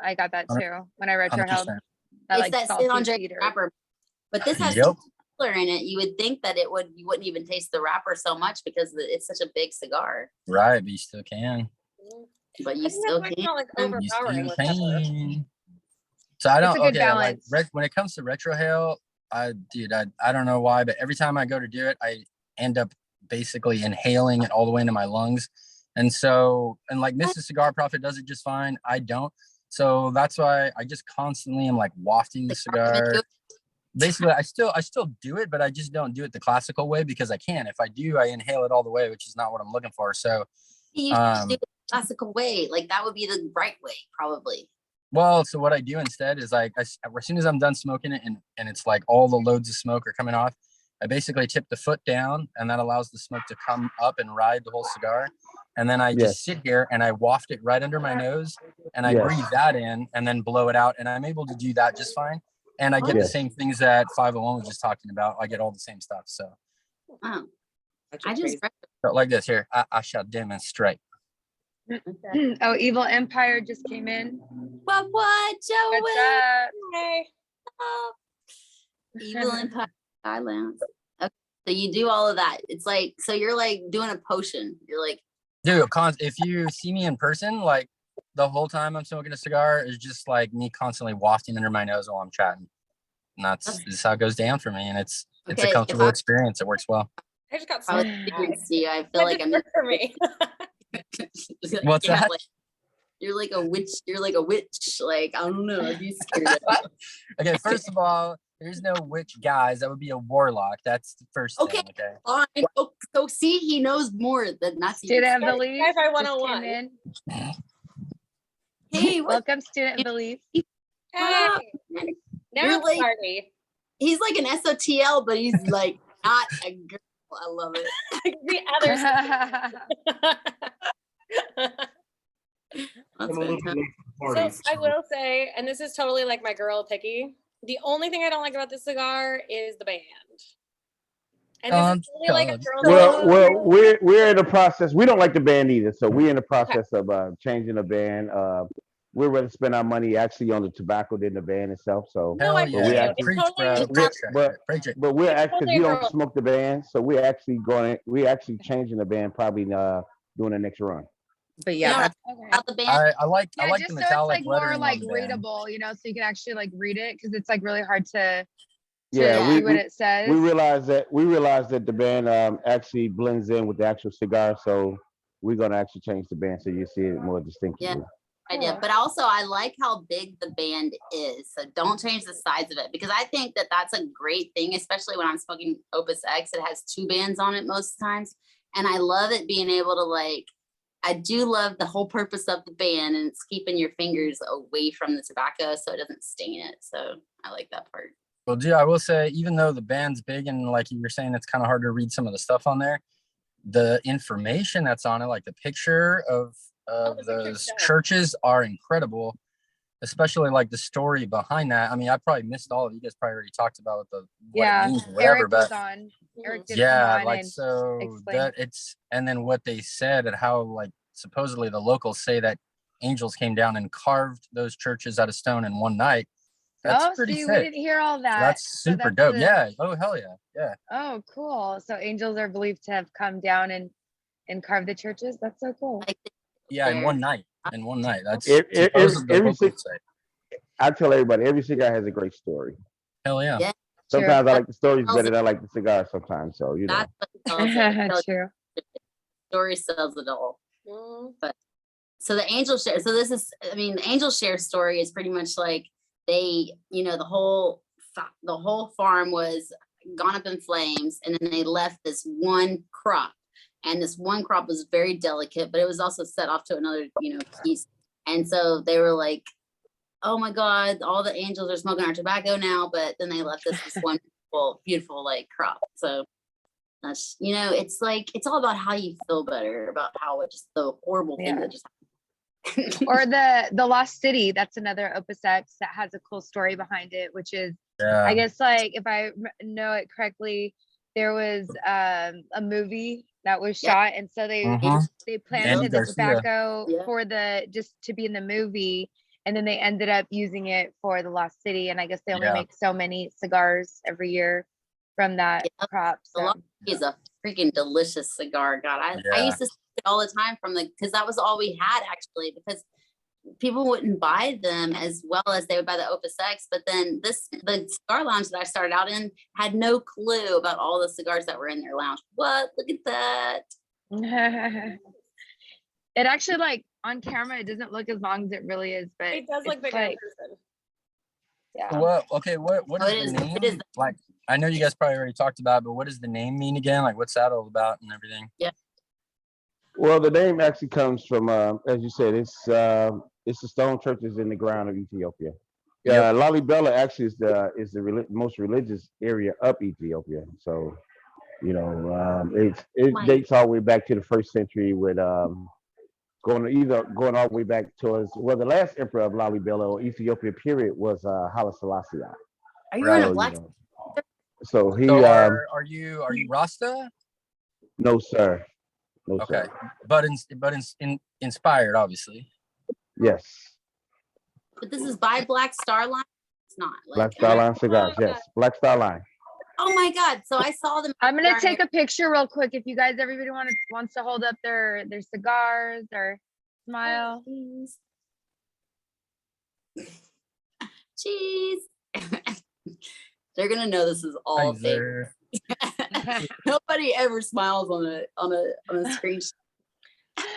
I got that too when I retrohaled. 100%. I It's like that salty San Andre cedar. wrapper. But this has Yep. color in it. You would think that you wouldn't even taste the wrapper so much because it's such a big cigar. Right, but you still can. But you still It's can. not like You overpowering still with pepper. can. So I It's don't a good okay, like balance. when it comes to retrohale, I don't know why, but every time I go to do it, I end up basically inhaling it all the way into my lungs. And like Mrs. Cigar Prophet does it just fine. I don't. So that's why I just constantly am like wafting the cigar. Basically, I still do it, but I just don't do it the classical way because I can. If I do, I inhale it all the way, which is not what I'm looking for. So You should do it the classical way. Like that would be the right way, probably. well, so what I do instead is like as soon as I'm done smoking it and it's like all the loads of smoke are coming off, I basically tip the foot down and that allows the smoke to come up and ride the whole cigar. And then I just sit here and I waft it right under my nose and I breathe that in and then blow it out. And I'm able to do that just fine. And I get the same things that 501 was just talking about. I get all the same stuff. So Wow. I just like this here. I shall demonstrate. Oh, Evil Empire just came in. What, Joey? What's up? Hey. Evil Empire Islands. Okay. So you do all of that. It's like, so you're like doing a potion. You're like, Dude, if you see me in person, like the whole time I'm smoking a cigar is just like me constantly wafting under my nose while I'm chatting. And that's just how it goes down for me. And it's a Okay, comfortable experience. It works well. I just got I was some. see, I feel like I'm for me. What's that? like, you're like a witch. You're like a witch. Like, I don't know. I'd be scared of it. Okay, first of all, there's no witch, guys. That would be a warlock. That's the first Okay. thing. Okay. Fine. Oh, so see, he knows more than not. Student Belief Sci-Fi just 101. came in. Hey, Welcome, Student Belief. Hey. Now You're it's like- party. He's like an SOTL, but he's like not a girl. I love it. The others. That's fantastic. So I will say, and this is totally like my girl picky. The only thing I don't like about this cigar is the band. And this is really like a girl. Well, we're in the process. We don't like the band either, so we're in the process of changing the band. We'd rather spend our money actually on the tobacco than the band itself. So, No, I but feel we you. actually, It's totally but we're actually, totally you a don't girl. smoke the band, so we're actually changing the band probably doing the next run. But yeah, that's About the band. I like Yeah, the just so it's metallic like more lettering like on the band. readable, you know, so you can actually like read it because it's like really hard to Yeah, see what it says. we realize that the band actually blends in with the actual cigar, so we're gonna actually change the band so you see it more distinctly. Yeah. idea. But also, I like how big the band is. So don't change the size of it, because I think that that's a great thing, especially when I'm smoking Opus X. It has 2 bands on it most times. And I love it being able to like, I do love the whole purpose of the band, and it's keeping your fingers away from the tobacco so it doesn't stain it. So I like that part. Well, gee, I will say, even though the band's big and like you were saying, it's kind of hard to read some of the stuff on there, the information that's on it, like the picture of those churches are incredible, especially like the story behind that. I mean, I probably missed all of you guys probably already talked about what it means or whatever, Eric but was on. Eric did yeah, come on like and so explain. that it's, and then what they said and how like supposedly the locals say that angels came down and carved those churches out of stone in one night. That's pretty see, sick. we didn't hear all that. That's So super that's dope. the- Yeah. Oh, hell yeah. Yeah. Oh, cool. So angels are believed to have come down and carved the churches. That's so cool. Yeah. In one night. In one night. That's Every supposedly the locals say. I tell everybody, every cigar has a great story. Hell yeah. Sometimes I like the stories better than I like the cigar sometimes. So, you know. That's what sells it. True. Story sells it all. But so the angel share. So this is, I mean, the angel share story is pretty much like they, you know, the whole farm was gone up in flames, and then they left this one crop, and this one crop was very delicate, but it was also set off to another, you know, piece. And so they were like, oh my God, all the angels are smoking our tobacco now, but then they left us this one beautiful like crop. So that's, you know, it's like, it's all about how you feel better about how it just the horrible thing that just Or the Lost City. That's another Opus X that has a cool story behind it, which is, I guess, like, if I know it correctly, there was a movie that was shot, and so they planted the tobacco for just to be in the movie, and then they ended up using it for the Lost City, and I guess they only make so many cigars every year from that crop. The Lost City is a freaking delicious cigar. God, I used to smoke it all the time because that was all we had actually, because people wouldn't buy them as well as they would buy the Opus X. But then the cigar lounge that I started out in had no clue about all the cigars that were in their lounge. What? Look at that. It actually, like, on camera, it doesn't look as long as it really is, but it does look bigger in person. Yeah. Well, okay, what is the name? Like, I know you guys probably already talked about it, but what does the name mean again? Like, what's that all about and everything? Yeah. Well, the name actually comes from, as you said, it's the stone churches in the ground of Ethiopia. Lalibela actually is the most religious area of Ethiopia. So, you know, it dates all the way back to the 1st century with going all the way back towards, well, the last emperor of Lalibela or Ethiopia period was Haile Selassie. Are you in a black? So he are you Rasta? No, sir. No, okay, sir. but inspired, obviously. Yes. But this is by Black Star Line. It's not. Like, Black Star Line Cigars. Yes, Black Star Line. Oh my God! So I saw them. I'm gonna take a picture real quick. If you guys, everybody wants to hold up their cigars or smile. Cheese. They're gonna know this is all fake. Nobody ever smiles on a screen.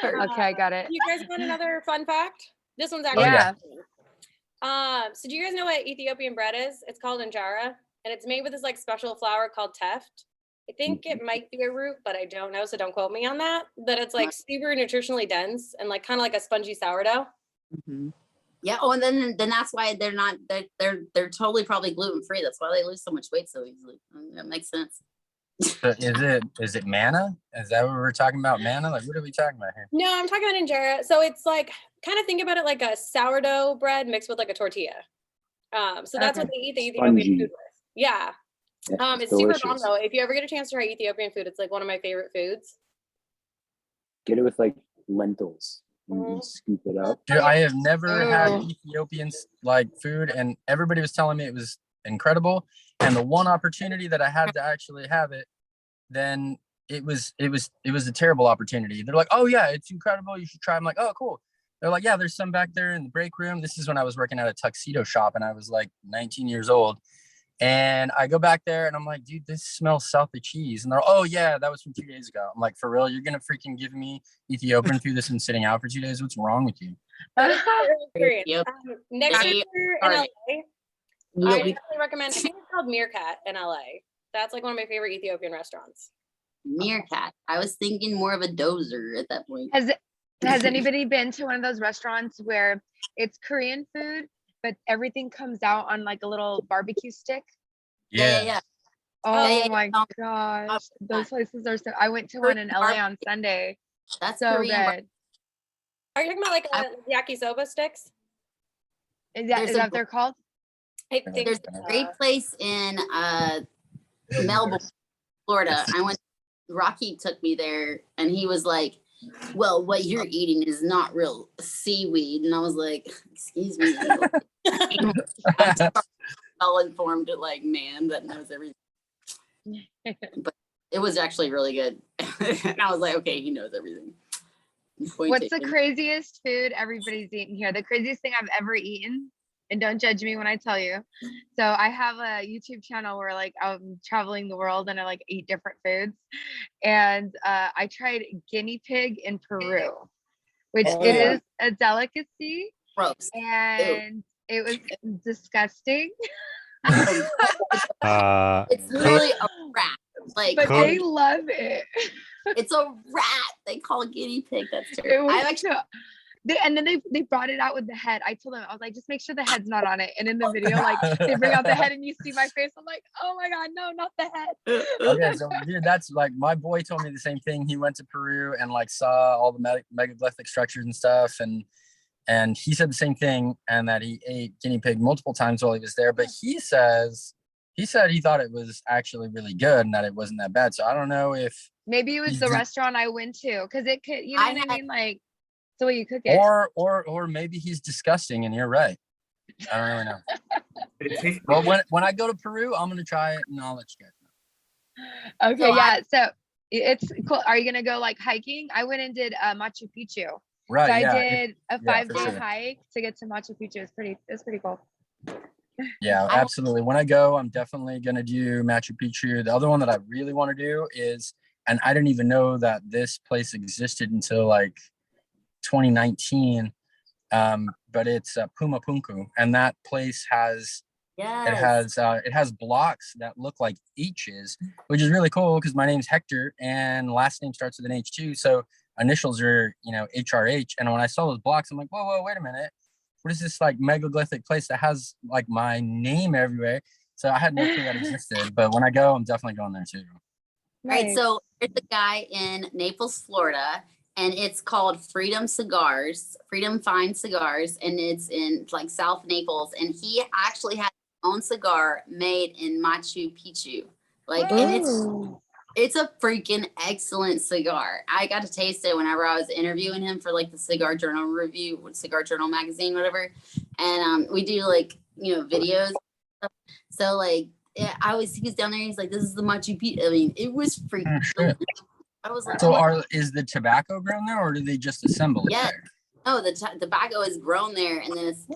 Okay, I got it. You guys want another fun fact? This one's actually so do you guys know what Ethiopian bread is? It's called injera, and it's made with this like special flour called teft. I think it might be a root, but I don't know, so don't quote me on that. But it's like super nutritionally dense and like kind of like a spongy sourdough. Yeah. Oh, and then that's why they're totally probably gluten free. That's why they lose so much weight so easily. That makes sense. So is it manna? Is that what we're talking about? Manna? Like, what are we talking about here? No, I'm talking about injera. So it's like, kind of think about it like a sourdough bread mixed with like a tortilla. So that's what they eat the Ethiopian food with. Yeah. It's super bomb though. If you ever get a chance to try Ethiopian food, it's like one of my favorite foods. Get it with like lentils. And scoop it up. Dude, I have never had Ethiopian like food, and everybody was telling me it was incredible. And the one opportunity that I had to actually have it, then it was a terrible opportunity. They're like, oh yeah, it's incredible, you should try. I'm like, oh cool. They're like, yeah, there's some back there in the break room. This is when I was working at a tuxedo shop and I was like 19 years old. And I go back there and I'm like, dude, this smells salty cheese. And they're, oh yeah, that was from 2 days ago. I'm like, for real, you're gonna freaking give me Ethiopian food that's been sitting out for 2 days? What's wrong with you? That is a real experience. Yep. Next They year in are- LA, I Yeah, we- definitely recommend. I think it's called Meerkat in LA. That's like one of my favorite Ethiopian restaurants. Meerkat. I was thinking more of a dozer at that point. Has anybody been to one of those restaurants where it's Korean food, but everything comes out on like a little barbecue stick? Yeah. Oh yeah, my gosh, those places are so. I went to one in LA on Sunday. That's so Korean good. Are you talking about like yakisoba sticks? Is There's that what they're called? I think There's a great place in Melbourne, Florida. Rocky took me there and he was like, well, what you're eating is not real seaweed. And I was like, excuse me. I'm well-informed like man that knows everything. But it was actually really good. And I was like, okay, he knows everything. What's the craziest food everybody's eating here? The craziest thing I've ever eaten, and don't judge me when I tell you. So I have a YouTube channel where like I'm traveling the world and I like eat different foods. And I tried guinea pig in Peru, which it is a delicacy. Gross. And it was disgusting. It's literally a rat. Like, but they love it. It's a rat. They call it guinea pig. That's It terrible. was and then they brought it out with the head. I told them, I was like, just make sure the head's not on it. And in the video, like they bring out the head and you see my face. I'm like, oh my God, no, not the head. Okay, so dude, that's like my boy told me the same thing. He went to Peru and like saw all the megalithic structures and stuff, and he said the same thing, and that he ate guinea pig multiple times while he was there. But he said he thought it was actually really good and that it wasn't that bad. So I don't know if maybe it was the restaurant I went to, because it could, you know what I mean, like. The way you cook it, or maybe he's disgusting and you're right. I don't really know. Well, when I go to Peru, I'm gonna try it and I'll let you guys know. Okay, yeah. So it's cool. Are you gonna go like hiking? I went and did Machu Picchu. Right. So I yeah, did a 5-day sure. hike to get to Machu Picchu. It's pretty cool. Yeah, absolutely. When I go, I'm definitely gonna do Machu Picchu. The other one that I really want to do is, and I didn't even know that this place existed until like 2019, but it's Puma Punku, and that place has it has blocks that look like H's, which is really cool because my name's Hector and last name starts with an H too, so initials are HRH. And when I saw those blocks, I'm like, whoa, wait a minute, what is this like megalithic place that has like my name everywhere? So I had no clue that existed, but when I go, I'm definitely going there too. Right. So there's a guy in Naples, Florida, and it's called Freedom Fine Cigars, and it's in like South Naples, and he actually has his own cigar made in Machu Picchu. Like, and it's a freaking excellent cigar. I got to taste it whenever I was interviewing him for like the Cigar Journal review, Cigar Journal magazine, whatever. And we do like, videos. So like, yeah, he was down there. He's like, this is the Machu Picchu. I mean, it was freaking. I was like, so is the tobacco grown there, or do they just assemble it there? Oh, the tobacco is grown there, and then it's.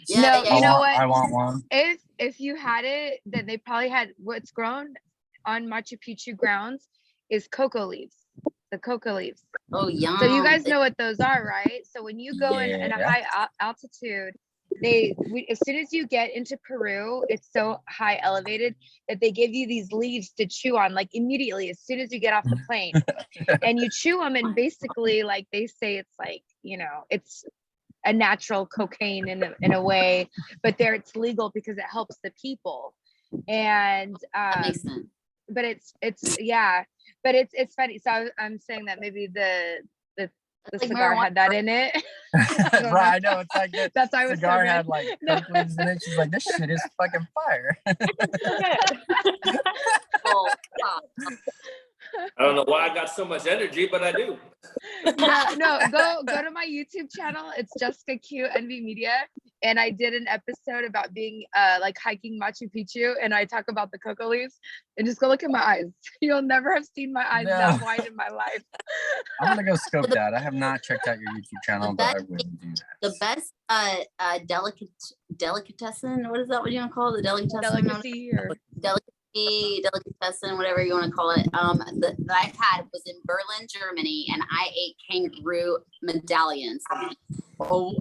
You know what? I want one. If you had it, then they probably had what's grown on Machu Picchu grounds is cocoa leaves. The cocoa leaves. Oh, yum. So you guys know what those are, right? So when you go in a high altitude, as soon as you get into Peru, it's so high elevated that they give you these leaves to chew on like immediately as soon as you get off the plane. And you chew them, and basically like they say it's like, it's a natural cocaine in a way, but there it's legal because it helps the people. And that makes sense. But it's funny. So I'm saying that maybe the like cigar had that in it. Right, I know. It's like the that's why I was cigar so had like coke leaves in it. She's like, this shit is fucking fire. I don't know why I got so much energy, but I do. No, go to my YouTube channel. It's Jessica Q NV Media, and I did an episode about being like hiking Machu Picchu, and I talk about the cocoa leaves. And just go look at my eyes. You'll never have seen my eyes that wide in my life. I'm gonna go scope that. I have not checked out your YouTube channel, but I will do that. The best delicatessen. What is that? What do you want to call it? The delicatessen? Delicacy or delicatessen, whatever you want to call it, that I've had was in Berlin, Germany, and I ate kangaroo medallions. Oh,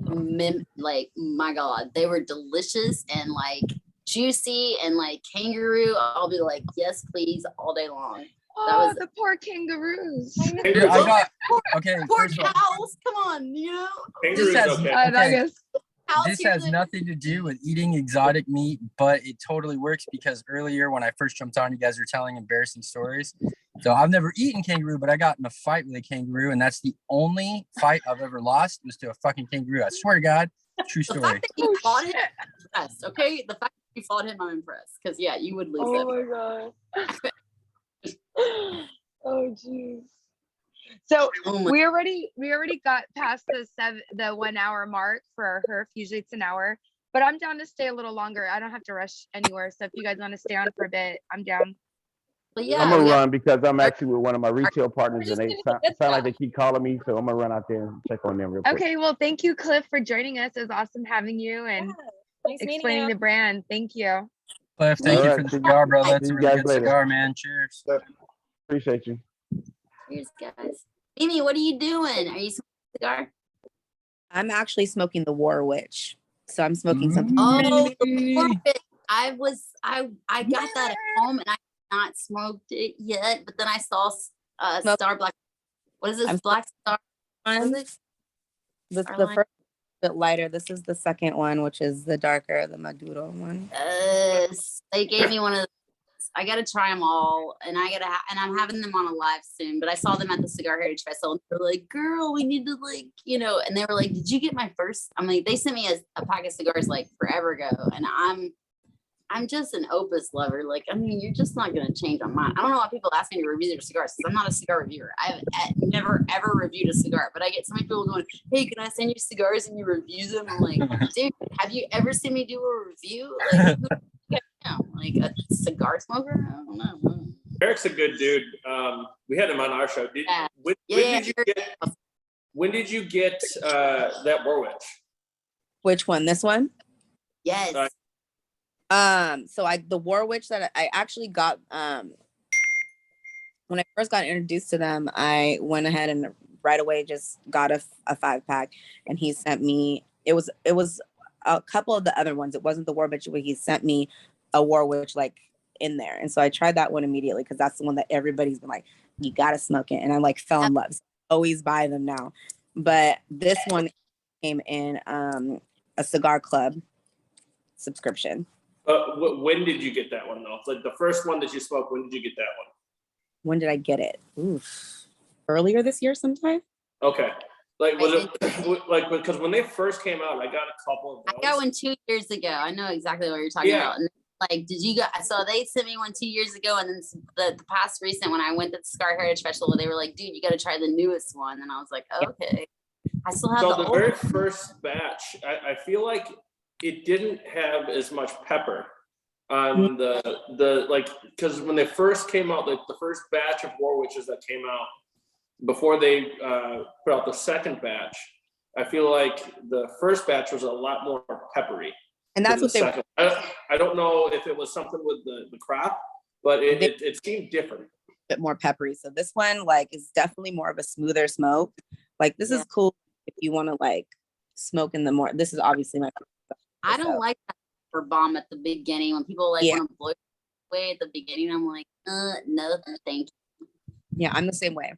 like my God, they were delicious and like juicy and like kangaroo. I'll be like, yes, please, all day long. Oh, the poor kangaroos. Dude, I got okay. Poor First of all, cows, come on, you know. this has, okay. okay, Cows this here has that- nothing to do with eating exotic meat, but it totally works because earlier when I first jumped on, you guys were telling embarrassing stories. So I've never eaten kangaroo, but I got in a fight with a kangaroo, and that's the only fight I've ever lost was to a fucking kangaroo. I swear to God, true The story. fact that you fought him, I'm impressed. Okay, the fact that you fought him, I'm impressed. Because yeah, you would lose Oh it. my God. Oh jeez. So Oh my- we already got past the 1 hour mark for our herf. Usually it's an hour, but I'm down to stay a little longer. I don't have to rush anywhere. So if you guys want to stay on for a bit, I'm down. But yeah, I'm gonna we got- run because I'm actually with one of my retail partners, and they sound like they keep calling me, so I'm gonna run out there and check on them real quick. Okay, well, thank you, Cliff, for joining us. It was awesome having you and Nice meeting explaining you. the brand. Thank you. Cliff, thank you All for right, the see you- cigar, bro. That's see a you really guys good later. cigar, man. Cheers. Appreciate you. Cheers, guys. Amy, what are you doing? Are you smoking a cigar? I'm actually smoking the War Witch. So I'm smoking something. Oh, the Orbit. I got that at home and I not smoked it yet, but then I saw Star Black. What is this? Black Star. What is it? This Star the Line? first bit lighter. This is the second one, which is the darker, the Maduro one. They gave me one of those. I gotta try them all, and and I'm having them on a live soon. But I saw them at the Cigar Heritage Festival, and they're like, "Girl, we need to and they were like, "Did you get my first?" I'm like, they sent me a pack of cigars like forever ago, and I'm just an opus lover. Like, I mean, you're just not gonna change my mind. I don't know why people ask me to review their cigars because I'm not a cigar reviewer. I've never ever reviewed a cigar, but I get so many people going, "Hey, can I send you cigars and you review them?" I'm like, dude, have you ever seen me do a review? Like, like a cigar smoker? I don't know. Eric's a good dude. We had him on our show. When did you get that Warwitch? Which one? This one? Yes. So the War Witch that I actually got when I first got introduced to them, I went ahead and right away just got a 5-pack, and he sent me it was a couple of the other ones. It wasn't the War Witch, but he sent me a War Witch like in there. And so I tried that one immediately because that's the one that everybody's been like, you gotta smoke it. And I like fell in love. So I always buy them now. But this one came in a cigar club subscription. When did you get that one though? Like the first one that you smoked, when did you get that one? When did I get it? Oof. Earlier this year sometime. Okay. Like was it like because when they first came out, I got a couple of those. I got one 2 years ago. I know exactly what you're talking Yeah. about. And like, did you got? So they sent me one 2 years ago, and then the past recent when I went to the Cigar Heritage Festival, they were like, "Dude, you got to try the newest one." And I was like, "Okay." I still have So the the old. very first batch, I feel like it didn't have as much pepper on the like because when they first came out, like the first batch of War Witches that came out before they put out the second batch, I feel like the first batch was a lot more peppery. And that's what they. I don't know if it was something with the crop, but it seemed different. Bit more peppery. So this one like is definitely more of a smoother smoke. Like this is cool if you want to like smoke in the more. This is obviously my. I don't like that pepper bomb at the beginning when people like want to blow it away at the beginning. I'm like, no, thank you. Yeah, I'm the same way.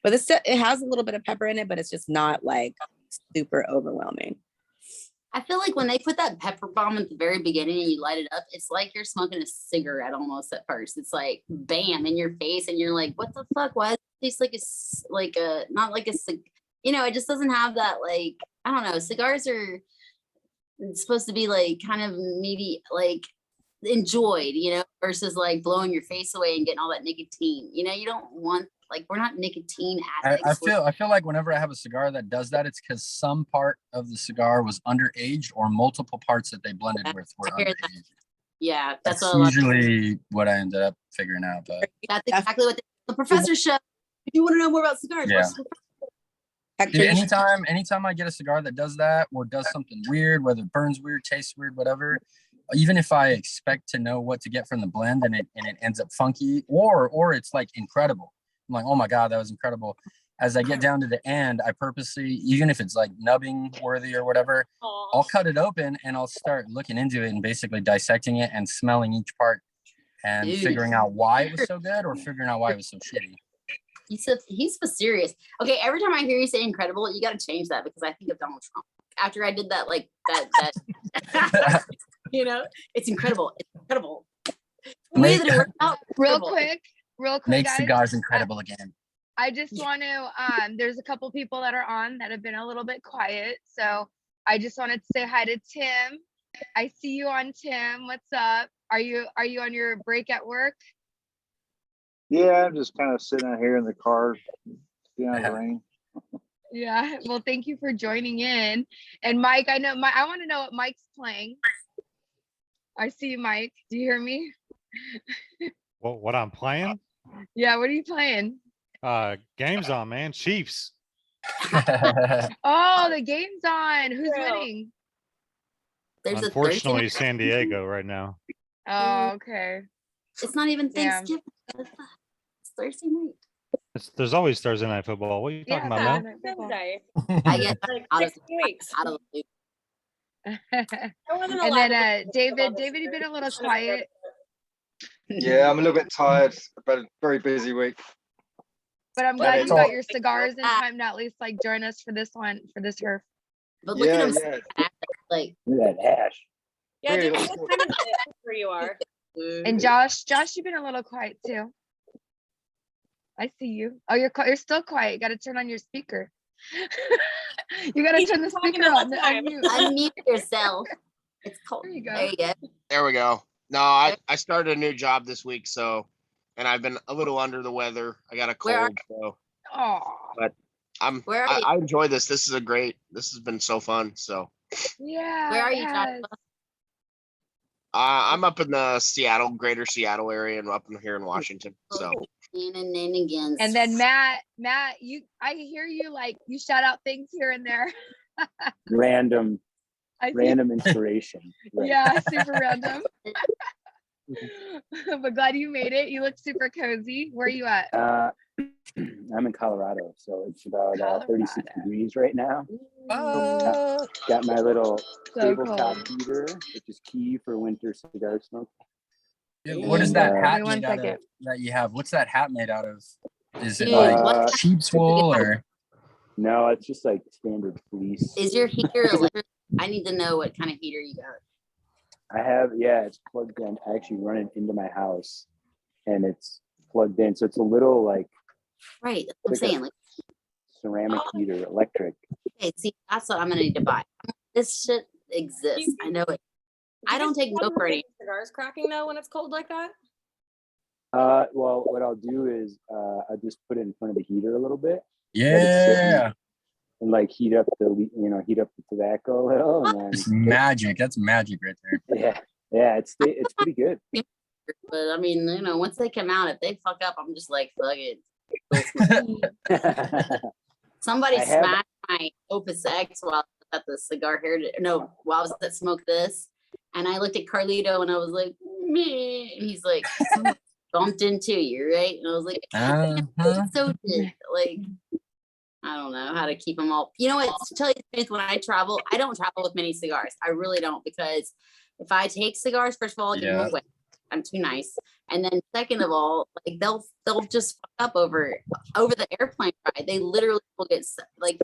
But it has a little bit of pepper in it, but it's just not like super overwhelming. I feel like when they put that pepper bomb at the very beginning and you light it up, it's like you're smoking a cigarette almost at first. It's like bam in your face, and you're like, "What the fuck? Why does it taste like a not like a you know?" It just doesn't have that like I don't know. Cigars are supposed to be like kind of maybe like enjoyed, you know, versus like blowing your face away and getting all that nicotine. You know, you don't want like we're not nicotine addicts. I feel like whenever I have a cigar that does that, it's because some part of the cigar was underaged or multiple parts that they blended with were underaged. Yeah, that's usually what I ended up figuring out. But that's exactly what the professor showed. If you want to know more about cigars, yeah. watch the Dude, anytime I get a cigar that does that or does something weird, whether it burns weird, tastes weird, whatever, even if I expect to know what to get from the blend and it ends up funky, or it's like incredible. I'm like, oh my God, that was incredible. As I get down to the end, I purposely, even if it's like nubbing worthy or whatever, I'll cut it open and I'll start looking into it and basically dissecting it and smelling each part and figuring out why it was so good or figuring out why it was so shitty. He's so serious. Okay, every time I hear you say incredible, you got to change that because I think of Donald Trump. After I did that, like that, you know, it's incredible. It's incredible. The way that it worked out, Real quick, make guys. cigars incredible again. I just want to, there's a couple people that are on that have been a little bit quiet. So I just wanted to say hi to Tim. I see you on, Tim. What's up? Are you on your break at work? Yeah, I'm just kind of sitting out here in the car, seeing out the rain. Yeah. Well, thank you for joining in. And Mike, I want to know what Mike's playing. I see you, Mike. Do you hear me? What I'm playing? Yeah. What are you playing? Game's on, man. Chiefs. Oh, the game's on. Who's winning? Unfortunately, San Diego right now. Oh, okay. It's not even Damn. Thanksgiving. It's Thursday night. There's always Thursday night football. What are you talking about, Mel? Thursday. I get Like out of 6 weeks. out of the loop. And then David, you've been a little quiet. Yeah, I'm a little bit tired. But a very busy week. But I'm glad you got your cigars in time to at least like join us for this herf. But look at him, like Look at that hash. Yeah, Really, David, what time is it where you are? And Josh, you've been a little quiet too. I see you. Oh, you're still quiet. You got to turn on your speaker. You got to turn the speaker on. Unmute yourself. It's cold. There you go. There you go. There we go. No, I started a new job this week, and I've been a little under the weather. I got a cold, but I enjoy this. This has been so fun. So yeah. Where are you, Joshua? I'm up in the greater Seattle area, and up in here in Washington. So. And then Matt, I hear you like you shout out things here and there. Random inspiration. Right. Yeah, super random. But glad you made it. You look super cozy. Where are you at? I'm in Colorado, so it's about 36 degrees right now. Got my little tabletop heater, which is key for winter cigar smoke. What is that hat made out of that you have? What's that hat made out of? Is it like sheep's wool or? No, it's just like standard fleece. Is your heater electric? I need to know what kind of heater you got. I have, yeah, it's plugged in. I actually run it into my house and it's plugged in. So it's a little like. Right, that's what I'm saying. Like ceramic heater, electric. Okay, see, that's what I'm gonna need to buy. This shit exists. I know it. I don't take no for any cigars cracking though when it's cold like that. Well, what I'll do is I'll just put it in front of the heater a little bit. Yeah. And like heat up the tobacco a little. And then it's magic. That's magic right there. Yeah, it's pretty good. But I mean, once they come out, if they fuck up, I'm just like, fuck it. Somebody smashed my Opus X while I was at the cigar heritage. No, while I was at Smoke This. And I looked at Carlito and I was like, me. And he's like, bumped into you, right? And I was like, so did. Like, I don't know how to keep them all. You know what? To tell you the truth, when I travel, I don't travel with many cigars. I really don't, because if I take cigars, first of all, I give them away. I'm too nice. And then second of all, like they'll just fuck up over the airplane ride. They literally will get like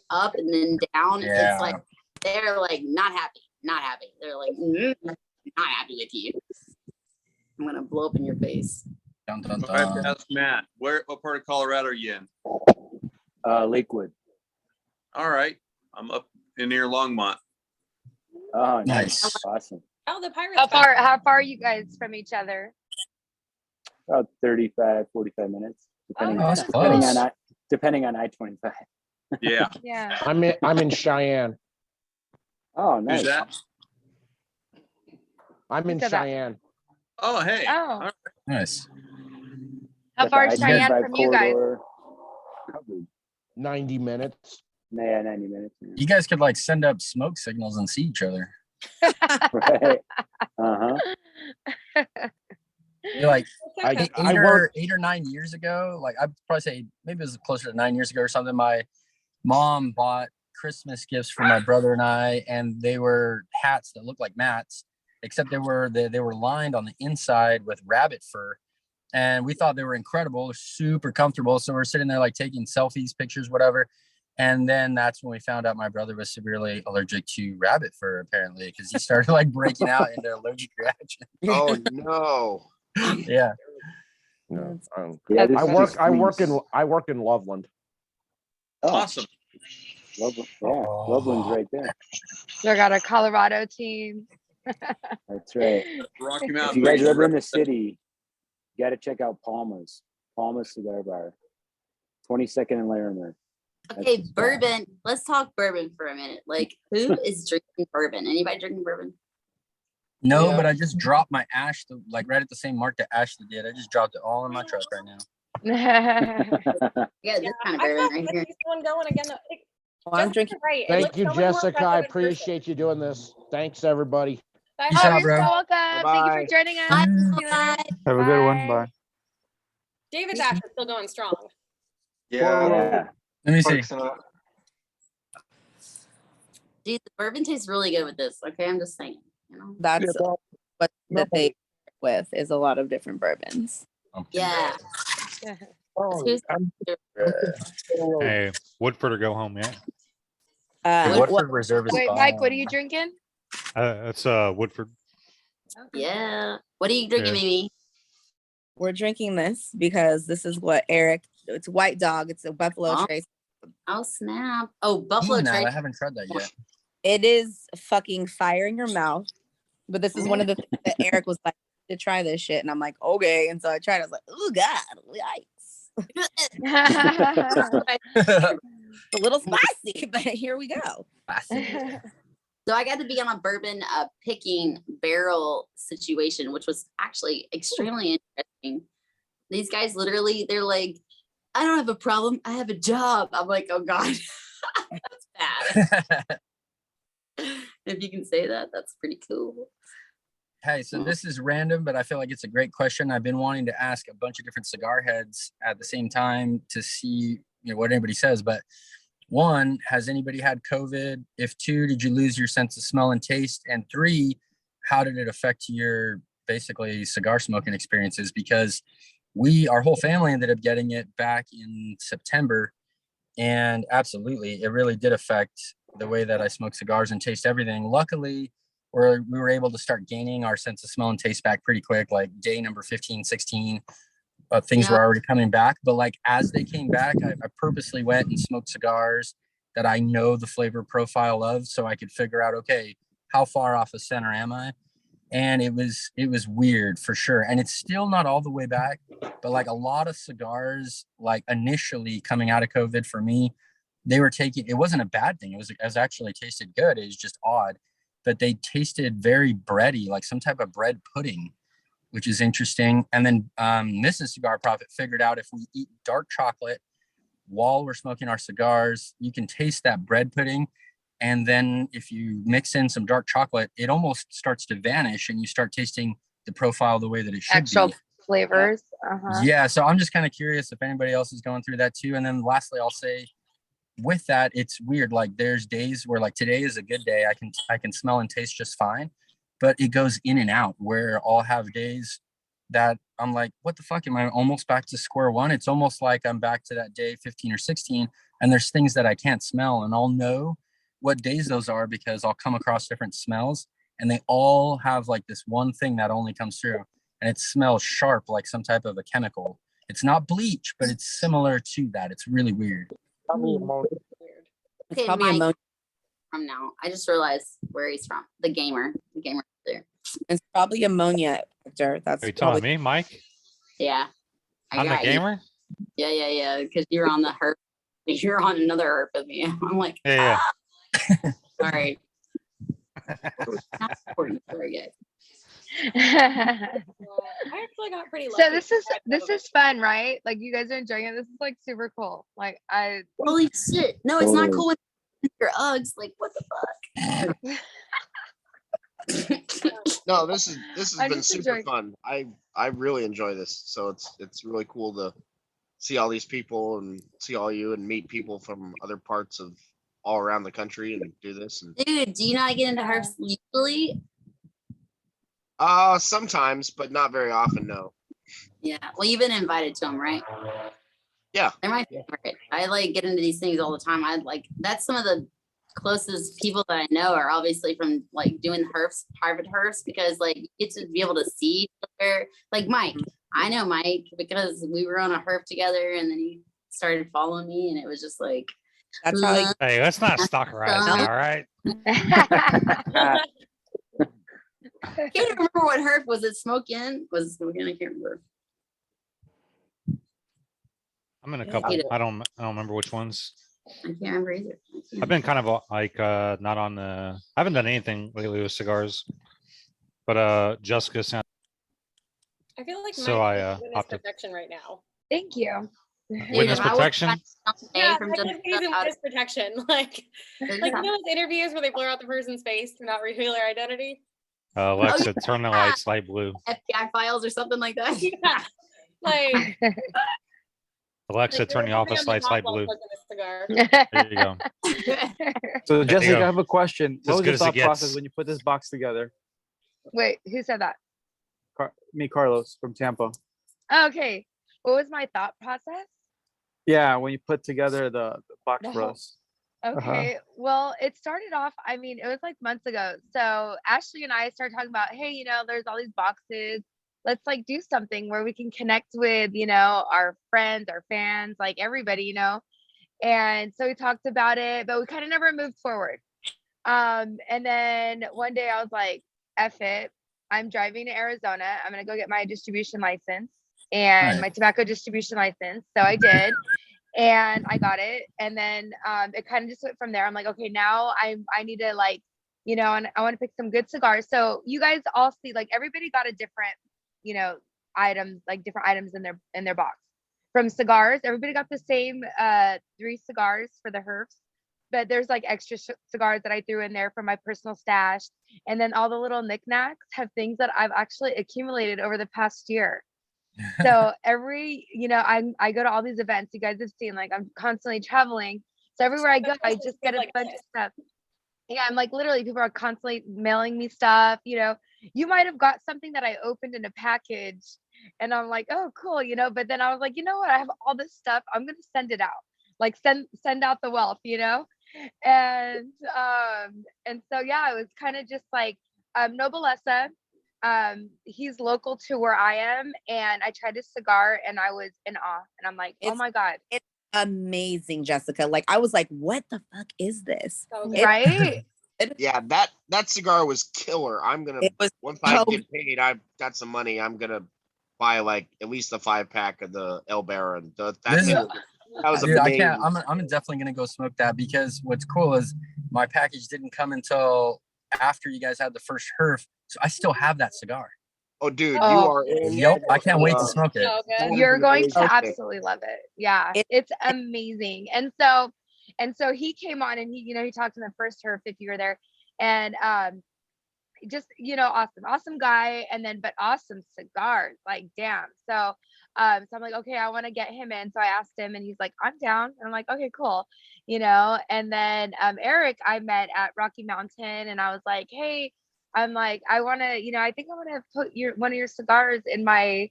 up and then down. Yeah. It's like they're like not happy. They're like not happy with you. I'm gonna blow up in your face. Dun, dun, dun. I have to ask Matt, what part of Colorado are you in? Lakewood. All right, I'm up in near Longmont. Oh, nice. Awesome. Oh, the Pirates. How far are you guys from each other? About 35, 45 minutes, depending on I-25. Yeah. Yeah. I'm in Cheyenne. Oh, nice. Who's that? I'm in Cheyenne. Oh, hey. Oh. Right. Nice. How far is Cheyenne from you guys? 90 minutes. Yeah, 90 minutes. You guys could like send up smoke signals and see each other. Right. Uh-huh. You're like I 8 or 9 years ago, like I'd probably say maybe it was closer to 9 years ago or something. My mom bought Christmas gifts for my brother and I, and they were hats that looked like mats, except they were lined on the inside with rabbit fur. And we thought they were incredible, super comfortable. So we're sitting there like taking selfies, pictures, whatever. And then that's when we found out my brother was severely allergic to rabbit fur, apparently, because he started like breaking out into allergic reaction. Oh no. Yeah. No, Yeah, this I is work. just I work fleece. in Loveland. Oh, Awesome. Loveland, yeah, Loveland's right there. So I got a Colorado team. That's right. Rocky If Mountain. you guys are ever in the city, you got to check out Palma's Cigar Bar, 22nd and Larimer. Okay, bourbon. Let's talk bourbon for a minute. Like, who is drinking bourbon? Anybody drinking bourbon? No, Yeah. but I just dropped my ash, like right at the same mark that Ashley did. I just dropped it all in my truck right now. Yeah, this kind of I bourbon thought right I here. see someone going again. Though. Well, I'm drinking. Right. It Thank looks you, so much more Jessica. I impressive in person. appreciate you doing this. Thanks, everybody. Bye, Peace Oh, out, you're bro. so welcome. Thank you for Bye. joining us. Bye. See you later. Have a good one. Bye. Bye. David's ash is still going strong. Yeah. Yeah. Let me see. Focusing on- Dude, the bourbon tastes really good with this. Okay, I'm just saying. You know? That's what that they with is a lot of different bourbons. Yeah. Oh, Who's- Hey, Woodford or go home, yeah. Woodford Reserve is Wait, bomb. Mike, what are you drinking? It's Woodford. Yeah. What are you drinking, Yeah. Mimi? We're drinking this because this is what Eric. It's White Dog. It's a Buffalo Oh. Trace. Oh snap! Oh, Buffalo Now, I Trace. haven't tried that yet. It is fucking fire in your mouth. But this is one of the things that Eric was like to try this shit, and I'm like, okay. And so I tried. I was like, oh god, yikes! It's a little spicy, but here we go. So I got to be on a bourbon picking barrel situation, which was actually extremely interesting. These guys literally, they're like, I don't have a problem. I have a job. I'm like, oh God, that's bad. If you can say that, that's pretty cool. Hey, so this is random, but I feel like it's a great question. I've been wanting to ask a bunch of different cigar heads at the same time to see what anybody says. But one, has anybody had COVID? If two, did you lose your sense of smell and taste? And three, how did it affect your basically cigar smoking experiences? Because our whole family ended up getting it back in September. And absolutely, it really did affect the way that I smoke cigars and taste everything. Luckily, we were able to start gaining our sense of smell and taste back pretty quick, like day number 15, 16. Things were already coming back. But like as they came back, I purposely went and smoked cigars that I know the flavor profile of, so I could figure out, okay, how far off of center am I? And it was weird for sure. And it's still not all the way back, but like a lot of cigars, like initially coming out of COVID for me, they were taking, it wasn't a bad thing. It was actually tasted good. It was just odd, but they tasted very bready, like some type of bread pudding, which is interesting. And then Mrs. Cigar Prophet figured out if we eat dark chocolate while we're smoking our cigars, you can taste that bread pudding. And then if you mix in some dark chocolate, it almost starts to vanish and you start tasting the profile the way that it should Actual be. flavors. Yeah, so I'm just kind of curious if anybody else is going through that too. And then lastly, I'll say with that, it's weird. Like there's days where like today is a good day. I can smell and taste just fine, but it goes in and out where I'll have days that I'm like, what the fuck? Am I almost back to square one? It's almost like I'm back to that day 15 or 16 and there's things that I can't smell, and I'll know what days those are because I'll come across different smells and they all have like this one thing that only comes through, and it smells sharp like some type of a chemical. It's not bleach, but it's similar to that. It's really weird. It's probably ammonia. From now, I just realized where he's from. The gamer there. It's probably ammonia, Victor. That's Are you probably telling me, Mike? Yeah. I'm the gamer? Yeah. Because you're on the herp. You're on another herp with me. I'm like, Yeah. all right. Not important. Sorry, guys. I actually got pretty lucky. So this is fun, right? Like you guys are enjoying it. This is like super cool. Like Holy shit. No, it's not cool with your Uggs. Like, what the fuck? No, this has I'm been just super enjoying. fun. I really enjoy this. So it's really cool to see all these people and see all you and meet people from other parts of all around the country and do this. And Dude, do you not get into herfs legally? sometimes, but not very often. No. Yeah. Well, you've been invited to them, right? Yeah. They're my favorite. I like get into these things all the time. I like that's some of the closest people that I know are obviously from like doing herfs, private herfs, because like you get to be able to see each other. Like Mike, I know Mike because we were on a herf together, and then he started following me, and it was just like. That's how I Hey, let's not stalkerize me, all right? I can't remember what herf was. It Smoke In? Was it Smoke In? I can't remember. I'm in a couple. I don't remember which ones. I can't remember either. I've been kind of like not on the. I haven't done anything lately with cigars, but Jessica sound. I feel like So my I witness opted. protection right now. Thank you. Witness if I would protection. have Yeah, from like just I'm using witness protection. Like you know those interviews where they blur out the person's face to not reveal their identity. Alexa, turn the lights light blue. FBI files or something like that. Yeah. Like Alexa, turn the office lights light blue. Cigar. There you go. So There you Jessica, go. I have a question. It's as What was good your as it thought gets. process when you put this box together? Wait, who said that? Me, Carlos from Tampa. Okay. What was my thought process? Yeah, when you put together the box The for whole- us. Okay, well, it started off, I mean, it was like months ago. So Ashley and I started talking about, hey, there's all these boxes. Let's like do something where we can connect with, our friends, our fans, like everybody, And so we talked about it, but we kind of never moved forward. And then one day I was like, F it. I'm driving to Arizona. I'm going to go get my distribution license and my tobacco distribution license. So I did. And I got it. And then it kind of just went from there. I'm like, okay, now I need to like, and I want to pick some good cigars. So you guys all see, like everybody got a different, items, like different items in their box. From cigars, everybody got the same 3 cigars for the herfs, but there's like extra cigars that I threw in there for my personal stash. And then all the little knickknacks have things that I've actually accumulated over the past year. So every, I go to all these events you guys have seen, like I'm constantly traveling. So everywhere I go, I just get a bunch of stuff. Yeah, I'm like literally people are constantly mailing me stuff. You might have got something that I opened in a package and I'm like, oh, cool, but then I was like, you know what? I have all this stuff. I'm going to send it out, like send out the wealth, And so, yeah, it was kind of just like Noblessa. He's local to where I am, and I tried his cigar and I was in awe, and I'm like, oh my God. It's amazing, Jessica. Like I was like, what the fuck is this? Right? Yeah, that cigar was killer. Once I get paid, I've got some money. I'm gonna buy like at least a 5-pack of the El Baron. That was Dude, I amazing. can't. I'm definitely gonna go smoke that because what's cool is my package didn't come until after you guys had the first herf, so I still have that cigar. Oh, dude, you are in. Yep, I can't wait to smoke it. You're going to absolutely love it. Yeah, it's amazing. And so he came on and he talked in the first herf if you were there, and just awesome guy, and then but awesome cigars, like damn. So I'm like, okay, I want to get him in. So I asked him and he's like, I'm down. And I'm like, okay, cool. And then Eric I met at Rocky Mountain, and I was like, hey, I'm like, I want to, I think I want to put one of your cigars in my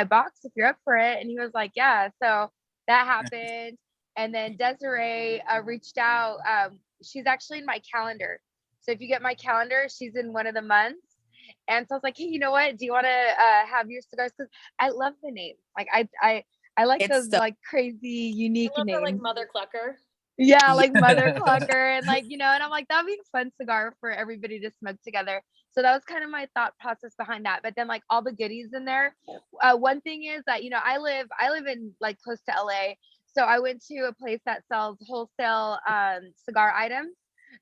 box if you're up for it. And he was like, yeah. So that happened. And then Desiree reached out. She's actually in my calendar. So if you get my calendar, she's in one of the months. And so I was like, hey, you know what? Do you want to have your cigars? Because I love the name. Like I like those like crazy unique names. That, like Mother Clucker. Yeah, like Mother Clucker, and like, and I'm like, that'd be a fun cigar for everybody to smoke together. So that was kind of my thought process behind that. But then like all the goodies in there. One thing is that, I live in like close to LA. So I went to a place that sells wholesale cigar items.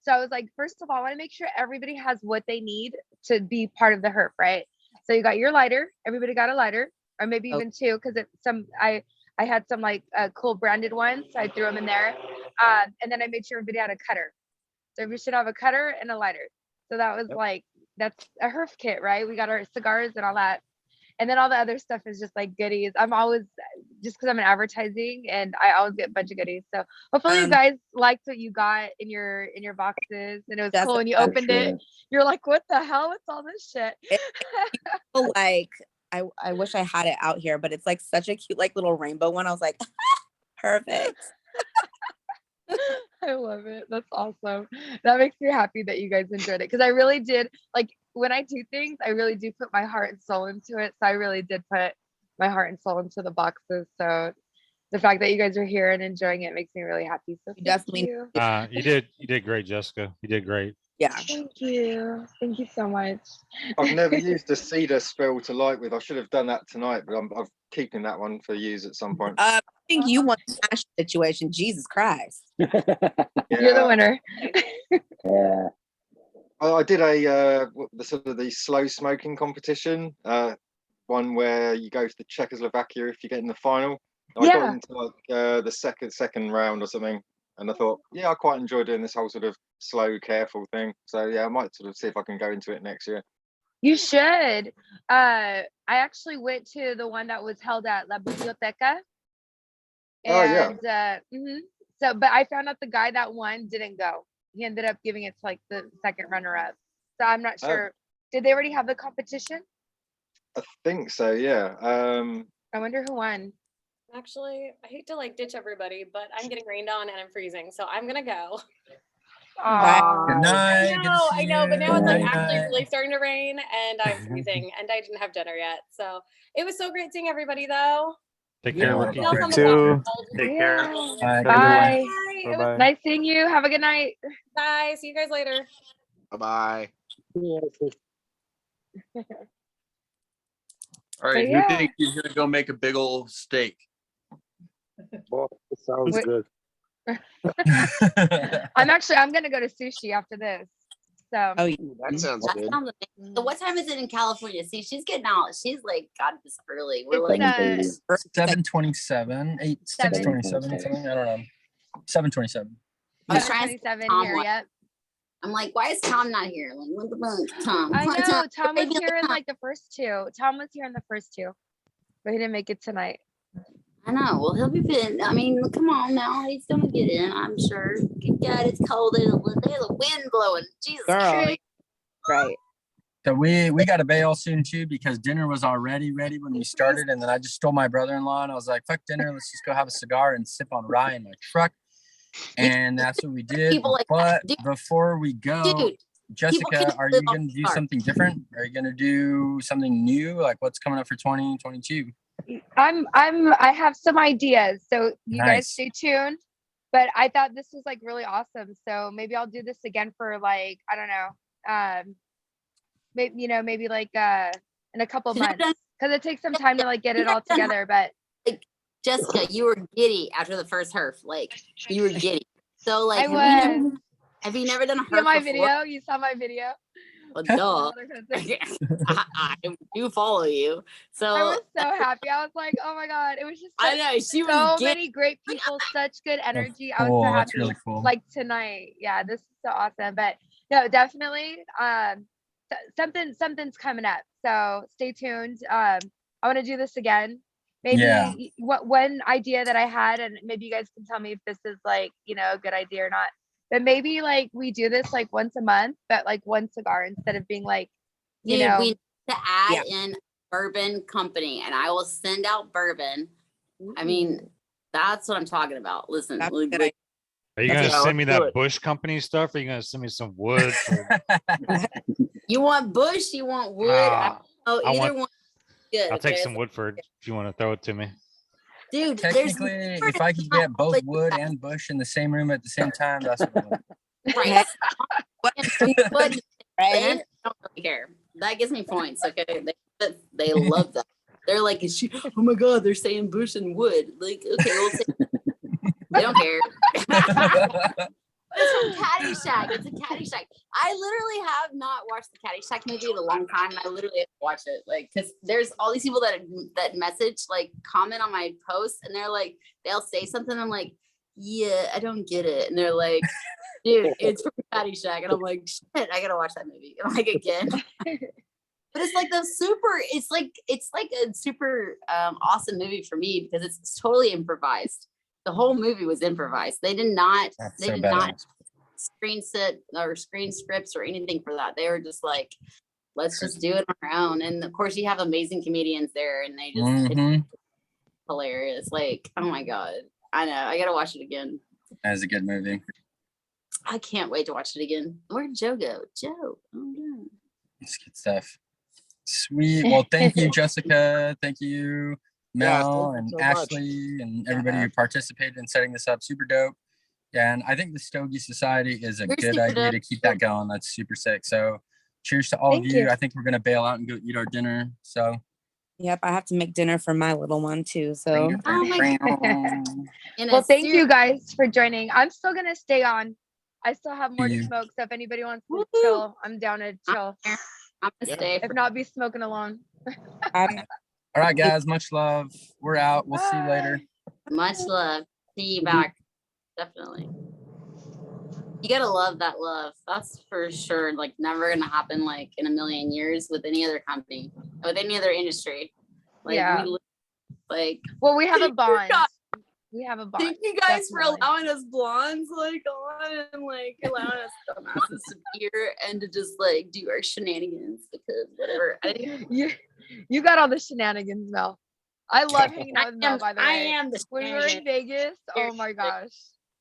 So I was like, first of all, I want to make sure everybody has what they need to be part of the herf, right? So you got your lighter, everybody got a lighter, or maybe even 2, because I had some like cool branded ones, so I threw them in there. And then I made sure everybody had a cutter. So everybody should have a cutter and a lighter. So that was like that's a Herf kit, right? We got our cigars and all that. And then all the other stuff is just like goodies. I'm always, just because I'm in advertising, and I always get a bunch of goodies. So hopefully you guys liked what you got in your boxes, and it was cool. And you opened it, you're like, what the hell? What's all this shit? Like, I wish I had it out here, but it's like such a cute, like little rainbow one. I was like, perfect. I love it. That's awesome. That makes me happy that you guys enjoyed it, because I really did, like, when I do things, I really do put my heart and soul into it. So I really did put my heart and soul into the boxes. So the fact that you guys are here and enjoying it makes me really happy. So definitely. You did great, Jessica. You did great. Yeah. Thank you so much. I've never used a cedar spill to light with. I should have done that tonight, but I'm keeping that one for use at some point. I think you want the Ash situation. Jesus Christ. You're the winner. Yeah. I did the sort of the slow smoking competition, one where you go to the Czechoslovakia if you get in the final. I got into like the second round or something, and I thought, yeah, I quite enjoy doing this whole sort of slow, careful thing. So yeah, I might sort of see if I can go into it next year. You should. I actually went to the one that was held at La Biblioteca. And so, but I found out the guy that won didn't go. He ended up giving it to like the second runner-up. So I'm not sure. Did they already have the competition? I think so, yeah. I wonder who won. Actually, I hate to like ditch everybody, but I'm getting rained on and I'm freezing, so I'm gonna go. Good night. I know, but now it's like actually really starting to rain and I'm freezing and I didn't have dinner yet. So it was so great seeing everybody though. Take care. What else on the too. box? Take care. Bye. Bye. It was Nice seeing you. Have a good night. Bye. See you guys later. Bye-bye. All right, who thinks he's gonna go make a big old steak? Well, it sounds good. I'm gonna go to sushi after this. So that sounds good. So what time is it in California? See, she's getting out. She's like, God, this early. We're It's, like 7:27, 6:27, something. I don't know. 7:27. I was trying to 27 Tom here. what? Yep. I'm like, why is Tom not here? Like, what the fuck, Tom? I Come on, know. Tom was Baby, here in Tom. like the first two. Tom was here in the first two, but he didn't make it tonight. I know. Well, he'll be fit. I mean, come on now. He's gonna get in, I'm sure. God, it's cold. There's a wind blowing. Jesus Christ. Right. So we got to bail soon too, because dinner was already ready when we started, and then I just stole my brother-in-law and I was like, fuck dinner, let's just go have a cigar and sip on rye in my truck. And that's what we did. But before we go, Jessica, are you gonna do something different? Are you gonna do something new? Like what's coming up for 2022? I have some ideas, so you guys Nice. stay tuned. But I thought this was like really awesome, so maybe I'll do this again for like, I don't know, maybe like in a couple of months, because it takes some time to like get it all together. But like Jessica, you were giddy after the first herf. Like you were giddy. So like, have you never done a herf see my before? video? You saw my video? Well, duh. I do follow you. So I was so happy. I was like, oh my God. It was just I know, she was so giddy. many great people, such good energy. I cool. was so That's happy. really cool. Like tonight. Yeah, this is so awesome. But no, definitely something's coming up. So stay tuned. I want to do this again. Maybe one idea that I had, and maybe you guys can tell me if this is like, a good idea or not. But maybe like we do this like once a month, but like one cigar instead of being like, we need to add in bourbon company, and I will send out bourbon. I mean, that's what I'm talking about. Listen, Are you gonna send me that Bush Company stuff? Or are you gonna send me some wood? You want Bush? You want wood? Either one. Good. I'll take some Woodford if you want to throw it to me. Dude, technically, if I could get both wood and Bush in the same room at the same time, that's what I want. Right. I don't really care. That gives me points. Okay, they love that. They're like, oh my God, they're saying Bush and wood. Like, okay, we'll say they don't care. It's from Caddyshack. It's a Caddyshack. I literally have not watched the Caddyshack movie in a long time. I literally have to watch it, like, because there's all these people that message, like, comment on my posts, and they're like, they'll say something. I'm like, yeah, I don't get it. And they're like, dude, it's from Caddyshack. And I'm like, shit, I gotta watch that movie. I'm like, again. But it's like it's like a super awesome movie for me because it's totally improvised. The whole movie was improvised. They did not screen set or screen scripts or anything for that. They were just like, let's just do it on our own. And of course you have amazing comedians there and they just it's hilarious. Like, oh my God. I know. I gotta watch it again. That is a good movie. I can't wait to watch it again. Where'd Joe go? Joe. Oh no. It's good stuff. Sweet. Well, thank you, Jessica. Thank you, Mel and so Ashley and everybody who participated in setting this up. Super dope. Yeah, and I think the Stogie Society is a good idea to keep that going. That's super sick. So cheers to all of you. I think we're gonna bail out and go eat our dinner. So yep, I have to make dinner for my little one too. So well, thank you guys for joining. I'm still gonna stay on. I still have more to smoke. So if anybody wants to chill, I'm down to chill. I'm gonna stay. If not, be smoking alone. all right, guys, much love. We're out. We'll see you later. Much love. See you back. Definitely. You gotta love that love. That's for sure. Like never gonna happen like in a million years with any other company, with any other industry. Like, yeah. Well, we have a bond. We have a bond. Thank you guys for allowing us blondes like on and like allowing us dumbasses to be here and to just like do our shenanigans because whatever. You got all the shenanigans, Mel. I love hanging out with Mel, by the way. I am the when we were in Vegas. Oh my gosh.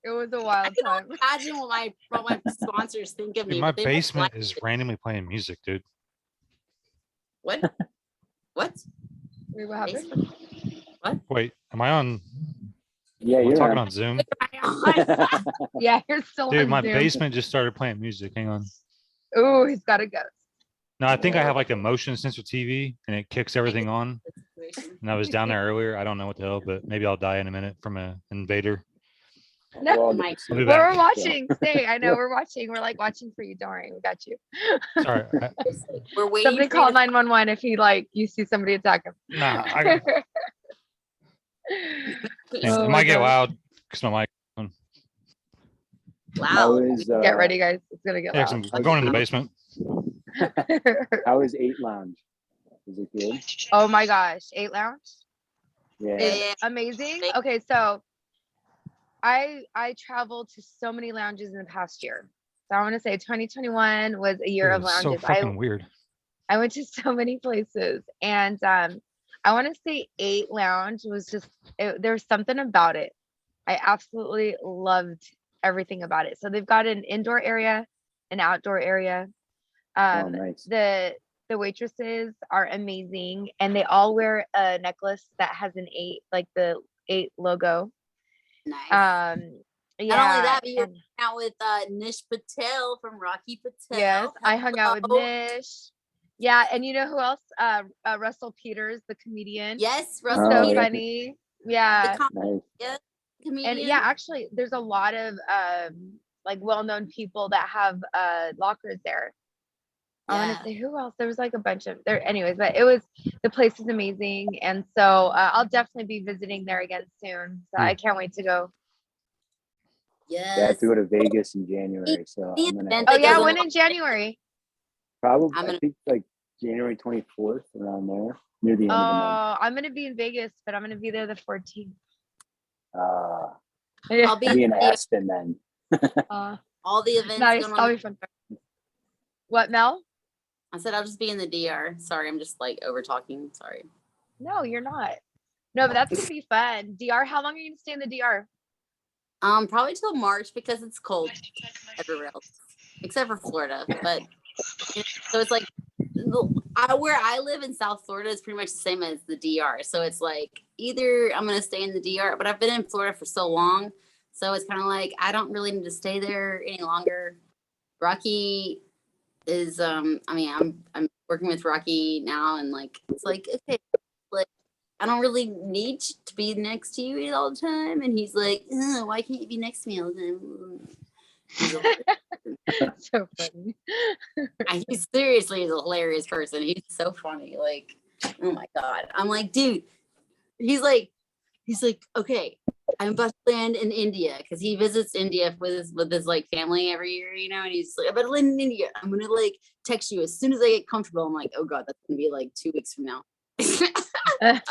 It was a wild time. Imagine what my sponsors think of me. Dude, my basement is randomly playing music, dude. What? What? Wait, what happened? What? Wait, am I on? Yeah, you're talking on on Zoom. Yeah, you're still Dude, on my Zoom. basement just started playing music. Hang on. Oh, he's got to go. No, I think I have like a motion sensor TV and it kicks everything on. And I was down there earlier. I don't know what the hell, but maybe I'll die in a minute from an invader. No, I'll be we're back. watching. Stay. I know we're watching. We're like watching for you. Don't worry, we got you. Sorry. We're waiting. Somebody call 911 if you see somebody attack him. Nah, it might get loud because my mic. Wow. Get ready, guys. It's gonna get loud. I'm going in the basement. How is 8 Lounge? Is it good? Oh my gosh, 8 Lounge. Yeah. It's amazing. Okay, so I traveled to so many lounges in the past year. So I want to say 2021 was a year of lounges. So fucking weird. I went to so many places, and I want to say 8 Lounge was just there's something about it. I absolutely loved everything about it. So they've got an indoor area, an outdoor area. Nice. The waitresses are amazing, and they all wear a necklace that has an 8, like the 8 logo. Nice. Yeah. Not only that, but you're hanging out with Nish Patel from Rocky Patel. Yes, I hung out with Nish. Yeah, and you know who else? Russell Peters, the comedian. Yes, Russell. Russell. So funny. Yeah. Yeah, comedian. And yeah, actually, there's a lot of like well-known people that have lockers there. I want to say who else? There was like a bunch of there. Anyways, but the place is amazing, and so I'll definitely be visiting there again soon. So I can't wait to go. Yeah, I have to go to Vegas in January. So I'm gonna. Oh yeah, when in January? Probably, I think like January 24th, around there, near the end of the month. I'm gonna be in Vegas, but I'm gonna be there the 14th. I'll be in Aspen then. All the events. Nice. Going I'll on. be fun. What, Mel? I said I'll just be in the DR. Sorry, I'm just like over talking. Sorry. No, you're not. No, but that's gonna be fun. DR. How long are you gonna stay in the DR? Probably till March because it's cold everywhere else except for Florida. But so it's like where I live in South Florida is pretty much the same as the DR. So it's like either I'm gonna stay in the DR, but I've been in Florida for so long, so it's kind of like I don't really need to stay there any longer. Rocky is I'm working with Rocky now, and like it's like okay, like I don't really need to be next to you all the time, and he's like, why can't you be next to me all the time? So funny. He's seriously a hilarious person. He's so funny. Like, oh my god. I'm like, dude. He's like, okay. I'm about to land in India because he visits India with his like family every year, you know, and he's like, I'm about to land in India. I'm gonna like text you as soon as I get comfortable. I'm like, oh god, that's gonna be like 2 weeks from now. I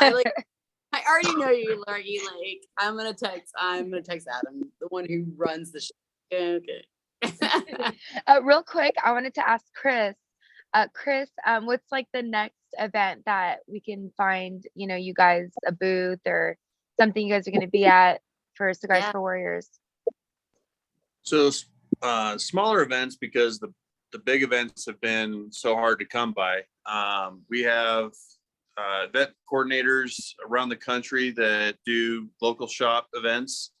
already know you, Larky. Like, I'm gonna text Adam, the one who runs the show. Okay. Real quick, I wanted to ask Chris. Chris, what's like the next event that we can find, you know, you guys a booth or something you guys are going to be at for Cigars for Warriors? So smaller events, because the big events have been so hard to come by. We have event coordinators around the country that do local shop events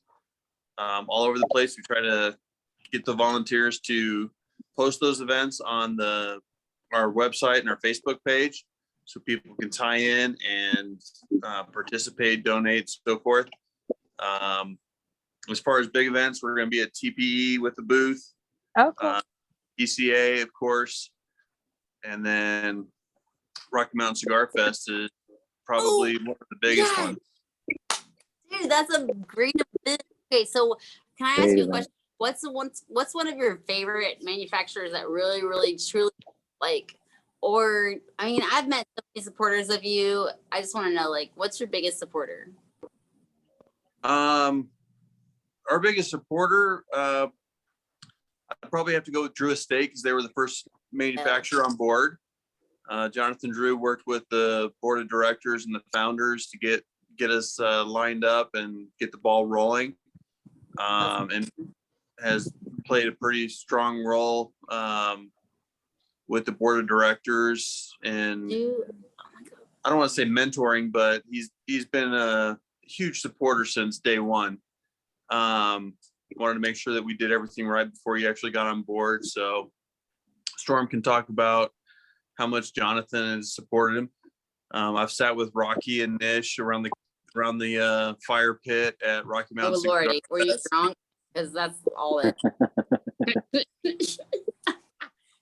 all over the place. We try to get the volunteers to post those events on our website and our Facebook page so people can tie in and participate, donate, so forth. As far as big events, we're going to be at TPE with the booth. Oh, cool. ECA, of course. And then Rocky Mountain Cigar Fest is probably one of the biggest ones. Dude, that's a great event. Okay, so can I ask you a question? What's one of your favorite manufacturers that really, really, truly like, or I mean, I've met so many supporters of you. I just want to know, like, what's your biggest supporter? Our biggest supporter, I'd probably have to go with Drew Estate because they were the first manufacturer on board. Jonathan Drew worked with the board of directors and the founders to get us lined up and get the ball rolling, and has played a pretty strong role with the board of directors. And I don't want to say mentoring, but he's been a huge supporter since day one. Wanted to make sure that we did everything right before he actually got on board. So Storm can talk about how much Jonathan has supported him. I've sat with Rocky and Nish around the fire pit at Rocky Mountain. Oh Lordy, were you drunk? Because that's all it.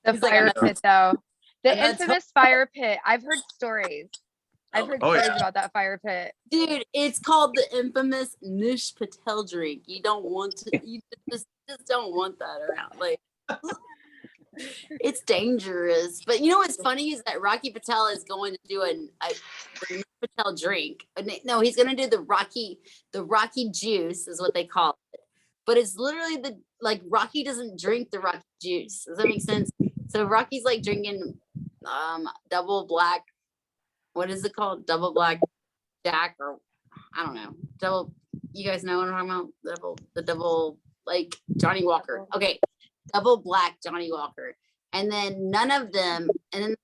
The fire pit, though. The infamous fire pit. I've heard stories. I've heard stories about that fire pit. Dude, it's called the infamous Nish Patel drink. You don't want to, you just don't want that around. Like, it's dangerous. But you know what's funny is that Rocky Patel is going to do the Nish Patel drink. No, he's going to do the Rocky juice is what they call it. But it's literally Rocky doesn't drink the Rocky juice. Does that make sense? So Rocky's like drinking double black. What is it called? Double black Jack, or I don't know. Double. You guys know what I'm talking about? The double like Johnny Walker. Okay, double black Johnny Walker, and then none of them ever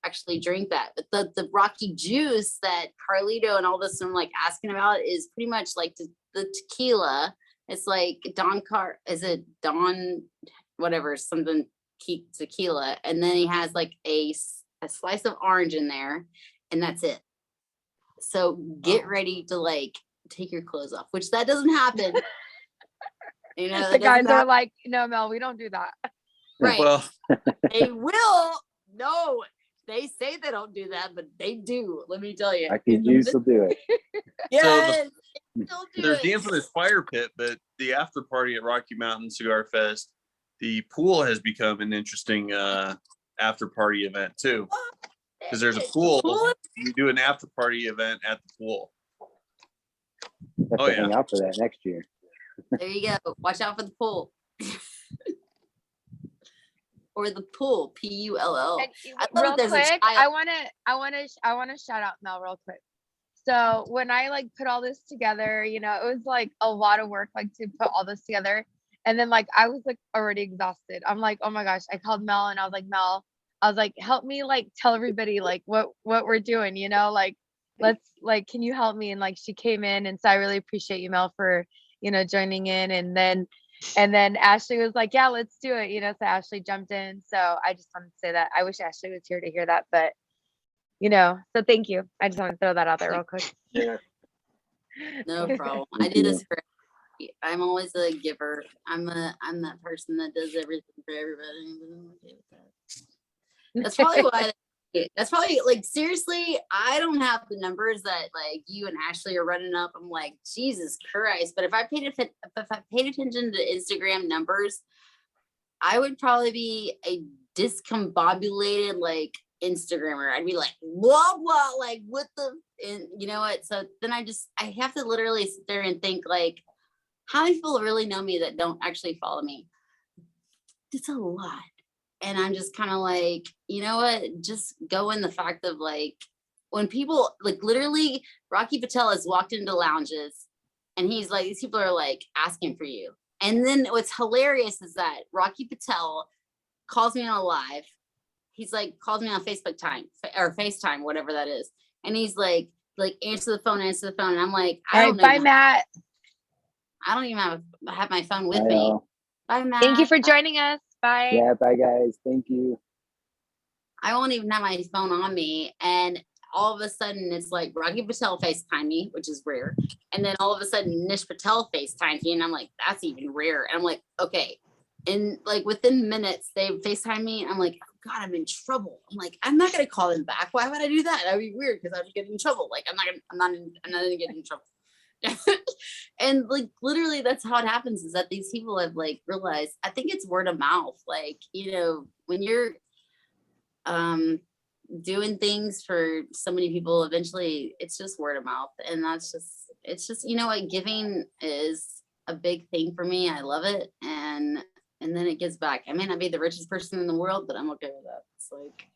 actually drink that. But the Rocky juice that Carlito and all this I'm like asking about is pretty much like the tequila. It's like Don whatever, something tequila, and then he has like a slice of orange in there, and that's it. So get ready to like take your clothes off, which that doesn't happen. You know, the guys are like, no, Mel, we don't do that. Right. Well, they will. No, they say they don't do that, but they do. Let me tell you. Rocky juice will do it. Yes. There's the infamous fire pit, but the after party at Rocky Mountain Cigar Fest, the pool has become an interesting after party event too, because there's a pool. You do an after party event at the pool. Have to hang out for that next year. There you go. Watch out for the pool. Or the pool, PULL. Real quick, I want to shout out Mel real quick. So when I like put all this together, you know, it was like a lot of work, like to put all this together. And then like I was like already exhausted. I'm like, oh my gosh. I called Mel and I was like, Mel, help me like tell everybody like what we're doing, you know, like let's like, can you help me? And like she came in, and so I really appreciate you, Mel, for, you know, joining in. And then Ashley was like, yeah, let's do it, you know, so Ashley jumped in. So I just wanted to say that. I wish Ashley was here to hear that, but you know, so thank you. I just want to throw that out there real quick. Yeah. No problem. I do this for. I'm always a giver. I'm that person that does everything for everybody. I'm okay with that. That's probably why That's probably like, seriously, I don't have the numbers that like you and Ashley are running up. I'm like, Jesus Christ. But if I paid attention to Instagram numbers, I would probably be a discombobulated like Instagrammer. I'd be like, blah, blah, like what the, and you know what? So then I have to literally sit there and think like, how many people really know me that don't actually follow me? It's a lot. And I'm just kind of like, you know what? Just go in the fact of like, when people like literally Rocky Patel has walked into lounges and he's like, these people are like asking for you. And then what's hilarious is that Rocky Patel calls me on a live. He's like, calls me on Facebook time or FaceTime, whatever that is. And he's like answer the phone. And I'm like, All right, bye, Matt. I don't even have my phone with me. Bye, Matt. Thank you for joining us. Bye. Yeah, bye guys. Thank you. I won't even have my phone on me. And all of a sudden it's like Rocky Patel FaceTime me, which is rare. And then all of a sudden Nish Patel FaceTime me. And I'm like, that's even rare. And I'm like, okay. And like within minutes they FaceTime me. And I'm like, oh God, I'm in trouble. I'm like, I'm not gonna call them back. Why would I do that? That'd be weird because I would get in trouble. Like I'm not gonna get in trouble. And like literally that's how it happens, is that these people have like realized, I think it's word of mouth. Like, you know, when you're doing things for so many people, eventually it's just word of mouth. And it's just, you know what, giving is a big thing for me. I love it. And then it gives back. I may not be the richest person in the world, but I'm okay with that. It's like,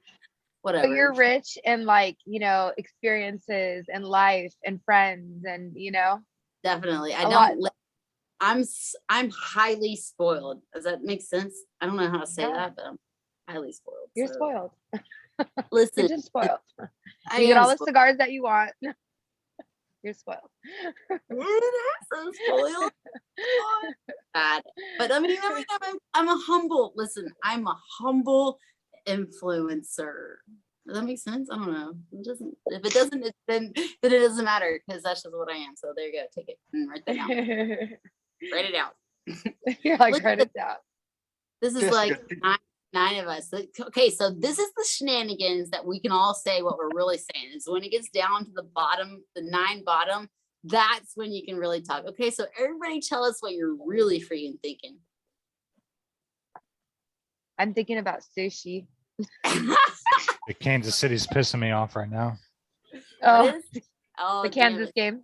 whatever. But you're rich in like, you know, experiences and life and friends and, you know. Definitely. I'm highly spoiled. Does that make sense? I don't know how to say that, but I'm highly spoiled. You're spoiled. Listen, You're just spoiled. I You get am all the spoiled. cigars that you want. You're spoiled. So spoiled. Bad. But I mean, I'm a humble, listen, I'm a humble influencer. Does that make sense? I don't know. It doesn't. If it doesn't, then it doesn't matter, because that's just what I am. So there you go. Take it and write that down. Write it out. You're like, Look, write it down. This is like nine of us. Okay, so this is the shenanigans that we can all say what we're really saying. Is when it gets down to the bottom, the 9 bottom, that's when you can really talk. Okay, so everybody tell us what you're really freaking thinking. I'm thinking about sushi. The Kansas City's pissing me off right now. Oh, Oh, the damn Kansas it. game.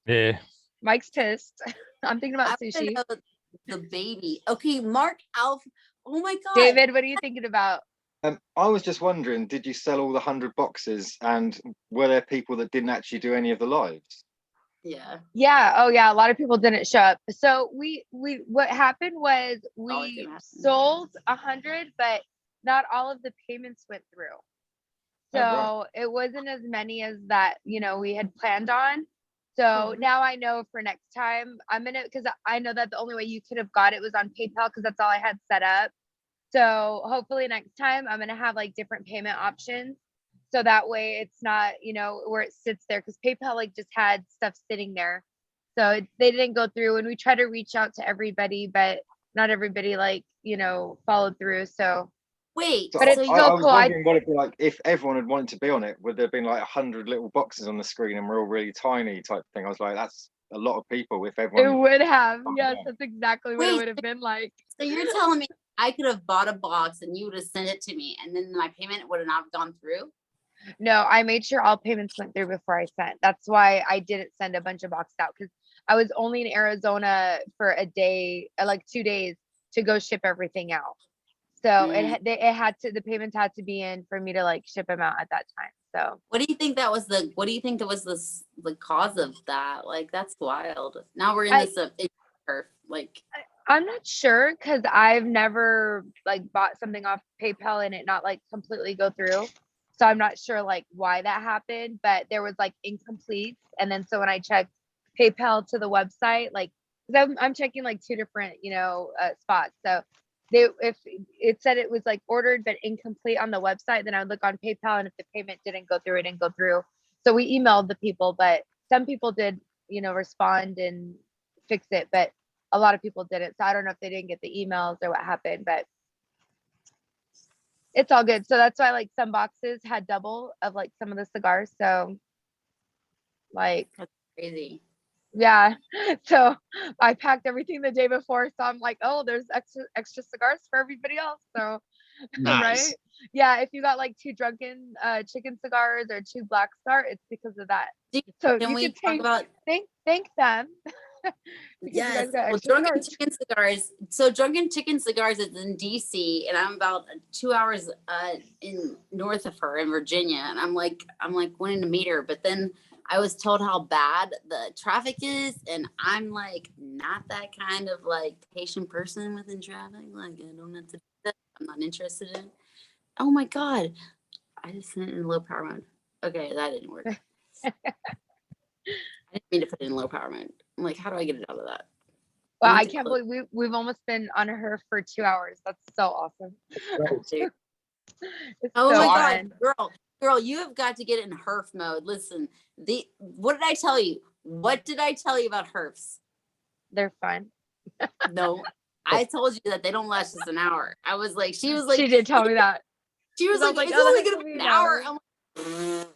Yeah. Mike's pissed. I'm thinking about I wanna sushi. know the baby. Okay, Mark Alf. Oh my God. David, what are you thinking about? I was just wondering, did you sell all the 100 boxes, and were there people that didn't actually do any of the lives? Yeah. Yeah. Oh, yeah. A lot of people didn't show up. So what happened was we sold 100, but not all of the payments went through. So Oh, it wasn't as many as that, you know, we had planned on. So now I know for next time because I know that the only way you could have got it was on PayPal, because that's all I had set up. So hopefully next time I'm going to have like different payment options. So that way it's not, you know, where it sits there, because PayPal like just had stuff sitting there. So they didn't go through, and we tried to reach out to everybody, but not everybody like, you know, followed through. So wait, but it's I so was cool. wondering what it'd be like if everyone had wanted to be on it. Would there have been like 100 little boxes on the screen and we're all really tiny type thing? I was like, that's a lot of people if It everyone. would have. Oh, Yes, yeah. that's exactly what it Wait, would have been like. So you're telling me I could have bought a box and you would have sent it to me, and then my payment would have not gone through? No, I made sure all payments went through before I sent. That's why I didn't send a bunch of boxes out, because I was only in Arizona for a day, like 2 days, to go ship everything out. So the payments had to be in for me to like ship them out at that time. So What do you think that was the cause of that? Like, that's wild. Now we're in this Herf, like, I'm not sure, because I've never like bought something off PayPal and it not like completely go through. So I'm not sure like why that happened, but there was like incomplete. And then so when I checked PayPal to the website, like, because I'm checking like 2 different, you know, spots. So if it said it was like ordered but incomplete on the website, then I would look on PayPal, and if the payment didn't go through, it didn't go through. So we emailed the people, but some people did, you know, respond and fix it, but a lot of people didn't. So I don't know if they didn't get the emails or what happened, but It's all good. So that's why like some boxes had double of like some of the cigars. So like That's crazy. yeah. So I packed everything the day before. So I'm like, oh, there's extra cigars for everybody else. So Nice. right. Yeah, if you got like 2 drunken chicken cigars or 2 Black Star, it's because of that. So Can you we can talk take about thank them. Because you yes, guys got well, extra drunken cigars. chicken cigars. So drunken chicken cigars is in DC, and I'm about 2 hours in north of her in Virginia, and I'm like wanting to meet her, but then I was told how bad the traffic is, and I'm like not that kind of like patient person within traffic. Like I don't have to do that. I'm not interested in it. Oh my god, I just sent it in low power mode. Okay, that didn't work. I didn't mean to put it in low power mode. I'm like, how do I get it out of that? Wow, I can't believe we've almost been on her for 2 hours. That's so awesome. It's Oh so my fun. god, girl, you have got to get in herf mode. Listen, what did I tell you? What did I tell you about herfs? They're fun. No, I told you that they don't last just an hour. I was like, she was like, She did tell me that. She was 'Cause I was like, like, it's oh, only that's gonna be an hour. I'm like,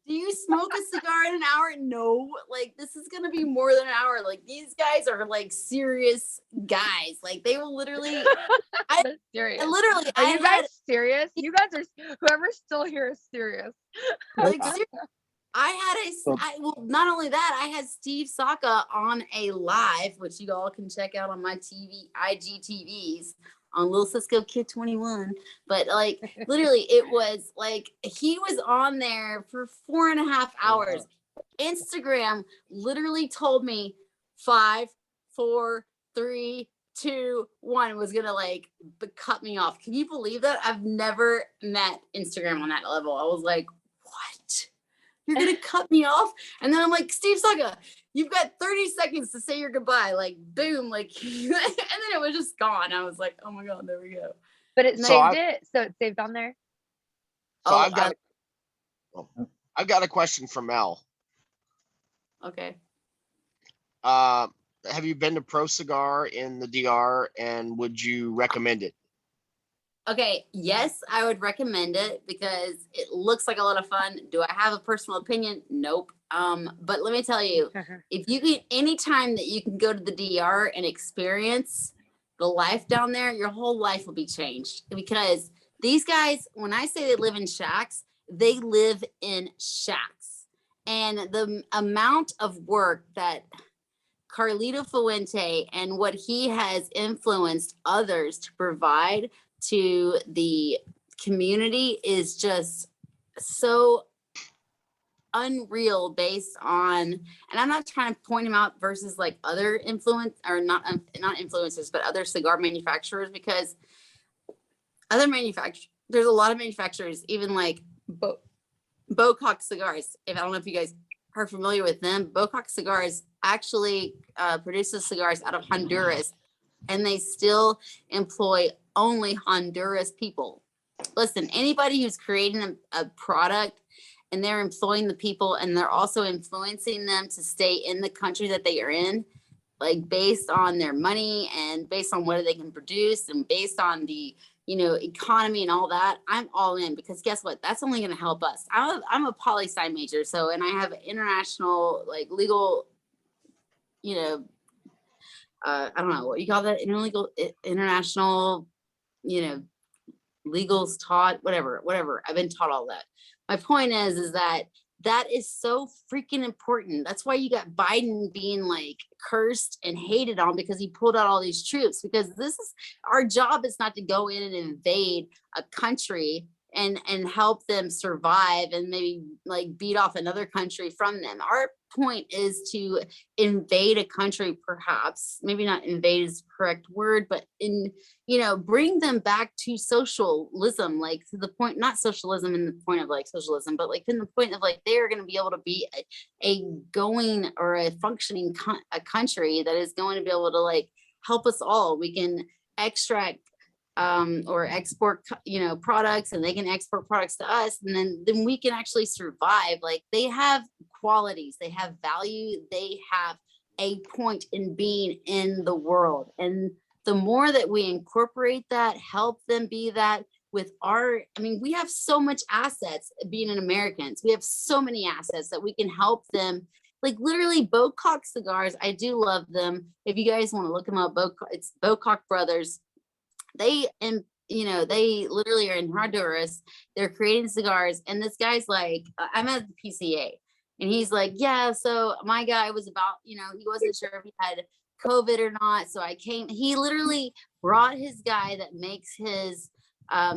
do you smoke a cigar in an hour? No, like this is gonna be more than an hour. Like these guys are like serious guys. Like they will literally. They're serious. Literally, Are you guys serious? You guys are. Whoever's still here is serious. Like I had well, not only that, I had Steve Saka on a live, which you all can check out on my IGTVs on Lil Cisco Kid 21. But like literally, it was like he was on there for 4.5 hours. Instagram literally told me 5, 4, 3, 2, 1 was gonna like cut me off. Can you believe that? I've never met Instagram on that level. I was like, what? You're gonna cut me off? And then I'm like, Steve Saka, you've got 30 seconds to say your goodbye. Like, boom, like, and then it was just gone. I was like, oh my god, there we go. But it saved it, so it's saved on there. So I've got a question for Mel. Okay. Have you been to Pro Cigar in the DR, and would you recommend it? Okay, yes, I would recommend it because it looks like a lot of fun. Do I have a personal opinion? Nope. But let me tell you, if you can, anytime that you can go to the DR and experience the life down there, your whole life will be changed. Because these guys, when I say they live in shacks, they live in shacks. And the amount of work that Carlito Fuente and what he has influenced others to provide to the community is just so unreal based on, and I'm not trying to point him out versus like other not influencers, but other cigar manufacturers, because there's a lot of manufacturers, even like Bocock Cigars. I don't know if you guys are familiar with them. Bocock Cigars actually produces cigars out of Honduras, and they still employ only Honduras people. Listen, anybody who's creating a product and they're employing the people and they're also influencing them to stay in the country that they are in, like based on their money and based on what they can produce and based on the economy and all that, I'm all in, because guess what? That's only going to help us. I'm a poli-sci major, so, and I have international like legal, I don't know what you call that, international, legals taught, whatever. I've been taught all that. My point is that is so freaking important. That's why you got Biden being like cursed and hated on, because he pulled out all these troops, because this is our job, is not to go in and invade a country and help them survive and maybe like beat off another country from them. Our point is to invade a country, perhaps, maybe not invade is the correct word, but bring them back to socialism, like to the point, not socialism in the point of like socialism, but like in the point of like they are going to be able to be a going or a functioning a country that is going to be able to like help us all. We can extract or export products, and they can export products to us, and then we can actually survive. Like they have qualities, they have value, they have a point in being in the world, and the more that we incorporate that, help them be that, with our, I mean, we have so much assets being an Americans. We have so many assets that we can help them. Like literally Bocock Cigars. I do love them. If you guys want to look them up, it's Bocock Brothers. They, and you know, they literally are in Honduras. They're creating cigars. And this guy's like, I'm at the PCA. And he's like, yeah, so my guy was about, you know, he wasn't sure if he had COVID or not. So I came, he literally brought his guy that makes his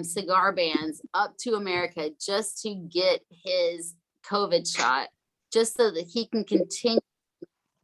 cigar bands up to America just to get his COVID shot, just so that he can continue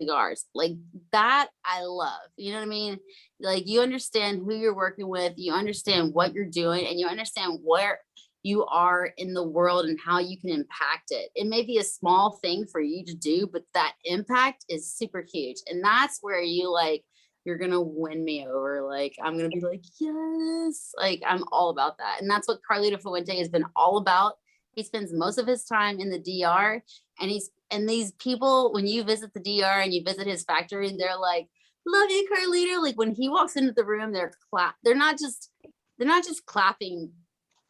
cigars. Like that I love. You know what I mean? Like you understand who you're working with, you understand what you're doing, and you understand where you are in the world and how you can impact it. It may be a small thing for you to do, but that impact is super huge. And that's where you like, you're gonna win me over. Like I'm gonna be like, yes, like I'm all about that. And that's what Carlito Fuente has been all about. He spends most of his time in the DR, and these people, when you visit the DR and you visit his factory, they're like, love you, Carlito. Like when he walks into the room, they're not just clapping.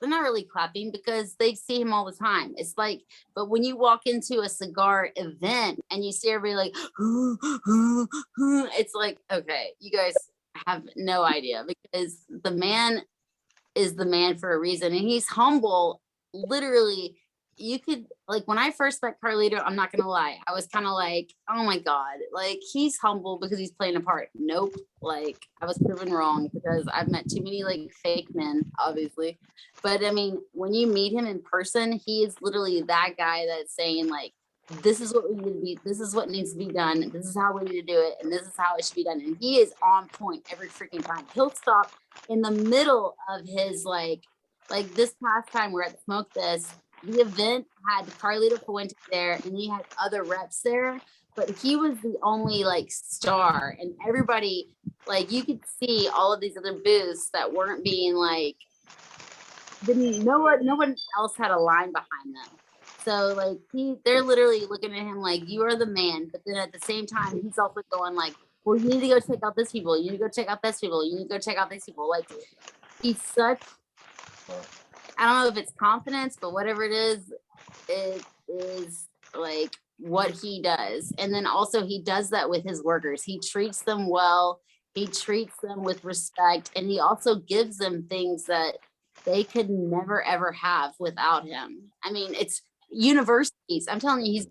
They're not really clapping because they see him all the time. It's like, but when you walk into a cigar event and you see everybody like, it's like, okay, you guys have no idea, because the man is the man for a reason, and he's humble. Literally, you could, like, when I first met Carlito, I'm not gonna lie, I was kind of like, oh my god, like he's humble because he's playing a part. Nope, like I was proven wrong, because I've met too many like fake men, obviously. But I mean, when you meet him in person, he is literally that guy that's saying like, this is what we need to be, this is what needs to be done, this is how we need to do it, and this is how it should be done. And he is on point every freaking time. He'll stop in the middle of his like this past time we're at the Smoke This, the event had Carlito Fuente there, and he had other reps there, but he was the only like star, and everybody, like you could see all of these other booths that weren't being like, no one else had a line behind them. So like they're literally looking at him like, you are the man, but then at the same time he's also going like, well, you need to go check out this people, you need to go check out this people, you need to go check out these people. Like he's such, I don't know if it's confidence, but whatever it is like what he does. And then also he does that with his workers. He treats them well, he treats them with respect, and he also gives them things that they could never ever have without him. I mean, it's universities. I'm telling you,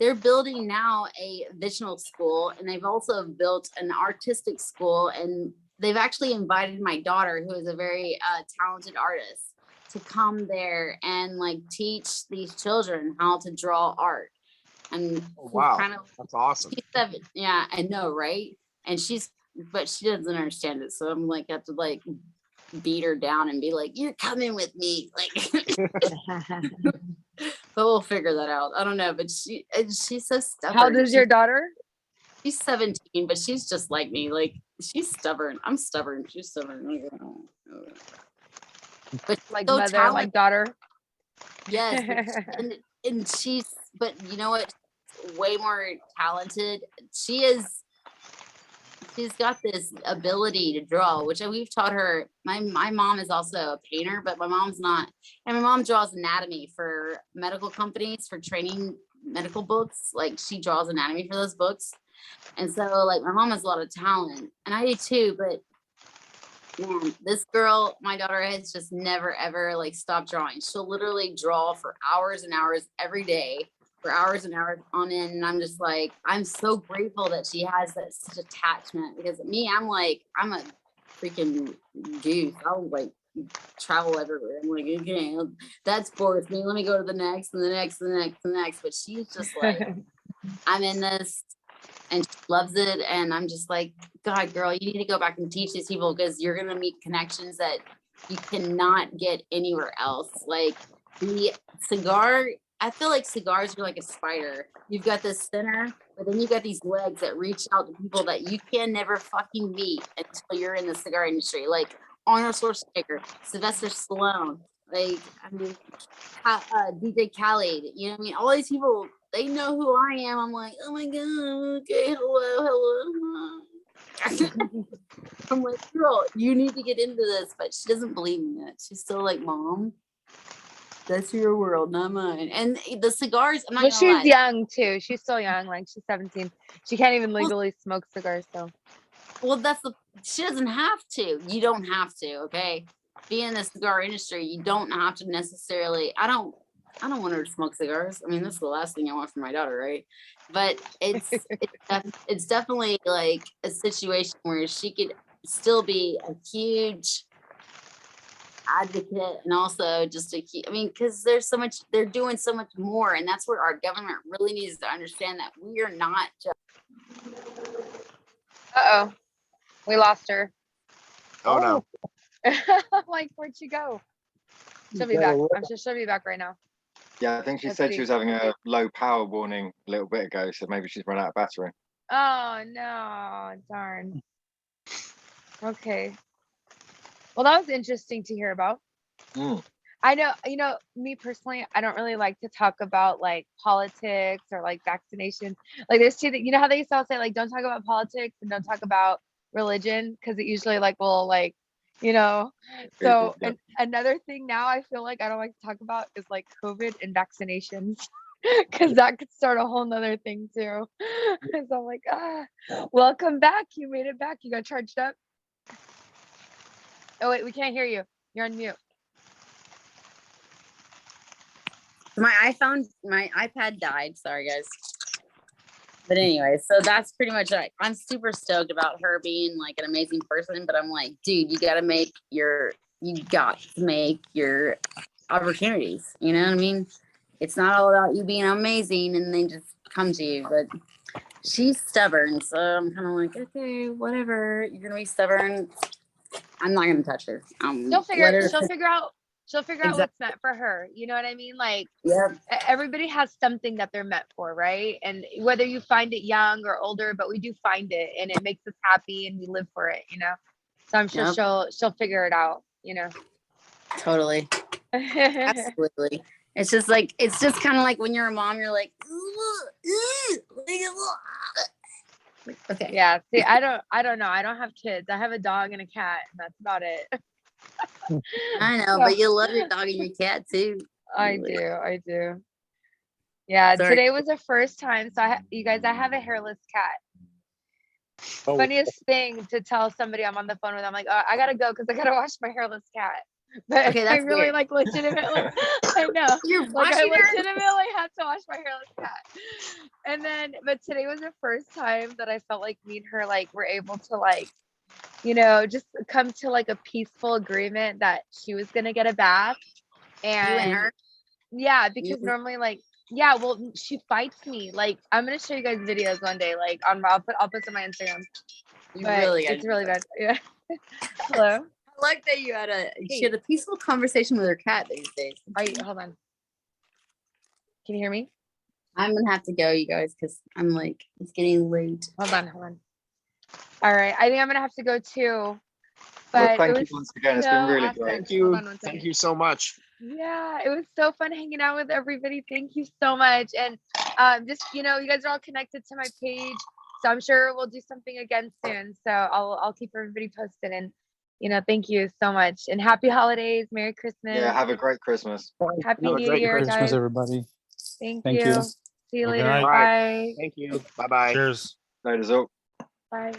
they're building now a visional school, and they've also built an artistic school, and they've actually invited my daughter, who is a very talented artist, to come there and like teach these children how to draw art. And wow, that's awesome. She's 7. Yeah, I know, right? And but she doesn't understand it. So I'm like, have to like beat her down and be like, you're coming with me. Like, but we'll figure that out. I don't know, but she's so stubborn. How old is your daughter? She's 17, but she's just like me. Like she's stubborn. I'm stubborn. She's stubborn. But like so mother, talented. like daughter. Yes, and she's, but you know what? Way more talented. She's got this ability to draw, which we've taught her. My mom is also a painter, but my mom's not. And my mom draws anatomy for medical companies for training medical books. Like she draws anatomy for those books. And so like my mom has a lot of talent, and I do too, but man, this girl, my daughter, has just never ever like stopped drawing. She'll literally draw for hours and hours every day, for hours and hours on end. And I'm just like, I'm so grateful that she has that such attachment, because me, I'm a freaking goose. I'll like travel everywhere. I'm like, okay, that's bores me. Let me go to the next and the next and the next and the next. But she's just like, I'm in this, and she loves it. And I'm just like, God, girl, you need to go back and teach these people, because you're going to meet connections that you cannot get anywhere else. Like the cigar, I feel like cigars are like a spider. You've got this center, but then you've got these legs that reach out to people that you can never fucking meet until you're in the cigar industry. Like Arnold Schwarzenegger, Sylvester Stallone, like, I mean, DJ Khaled, you know what I mean? All these people, they know who I am. I'm like, oh my God, okay, hello. I'm like, girl, you need to get into this, but she doesn't believe me yet. She's still like, Mom, that's your world, not mine. And the cigars, I'm not Well, gonna she's lie. young too. She's still young. Like she's 17. She can't even legally smoke cigars. So. Well, she doesn't have to. You don't have to, okay? Being in the cigar industry, you don't have to necessarily. I don't want her to smoke cigars. I mean, that's the last thing I want for my daughter, right? But it's definitely like a situation where she could still be a huge advocate and also just I mean, because they're doing so much more, and that's where our government really needs to understand that we are not just. Uh-oh. We lost her. Oh no. Like, where'd she go? She'll be back. I'm sure she'll be back right now. Yeah, I think she Let's said see. she was having a low power warning a little bit ago, so maybe she's run out of battery. Oh no, darn. Okay. Well, that was interesting to hear about. I know, me personally, I don't really like to talk about like politics or like vaccinations. Like there's two that, how they used to all say like, don't talk about politics and don't talk about religion, because it usually like will like, so and another thing now I feel like I don't like to talk about is like COVID and vaccinations, because that could start a whole nother thing too. So I'm like, welcome back. You made it back. You got charged up. Oh wait, we can't hear you. You're on mute. My iPad died. Sorry, guys. But anyway, so that's pretty much it. I'm super stoked about her being like an amazing person, but I'm like, dude, you got to make your opportunities. You know what I mean? It's not all about you being amazing and they just come to you, but she's stubborn. So I'm kind of like, okay, whatever. You're going to be stubborn. I'm not going to touch her. She'll figure out what's meant for her. You know what I mean? Like, everybody has something that they're meant for, right? And whether you find it young or older, but we do find it and it makes us happy and we live for it, So I'm sure she'll figure it out, Totally. Absolutely. It's just kind of like when you're a mom, you're like, okay. Yeah. See, I don't know. I don't have kids. I have a dog and a cat, and that's about it. I know, but you love your dog and your cat too. I do. Yeah. Sorry. Today was the first time. So you guys, I have a hairless cat. Funniest thing to tell somebody I'm on the phone with. I'm like, oh, I gotta go because I gotta wash my hairless cat. But okay, I that's really weird. like legitimately. I know. Like I legitimately had to wash my hairless cat. And then, but today was the first time that I felt like me and her like were able to like, just come to like a peaceful agreement that she was gonna get a bath. And her? Yeah, because normally like, yeah, well, she fights me. Like, I'm gonna show you guys videos one day. Like, I'll put some on my Instagram. It's really bad. Yeah. Hello. I like that she had a peaceful conversation with her cat these days. Hold on. Can you hear me? I'm gonna have to go, you guys, because I'm like, it's getting late. Hold on. All right, I think I'm gonna have to go too. But thank you once again. It's been really great. Thank you so much. Yeah, it was so fun hanging out with everybody. Thank you so much. And just you guys are all connected to my page, so I'm sure we'll do something again soon. So I'll keep everybody posted. And thank you so much. And happy holidays, Merry Christmas. Yeah, have a great Christmas. Happy New Year, Christmas, guys. everybody. Thank you. See you later. All Bye. right. Thank you. Bye bye. Cheers. Later's up. Bye.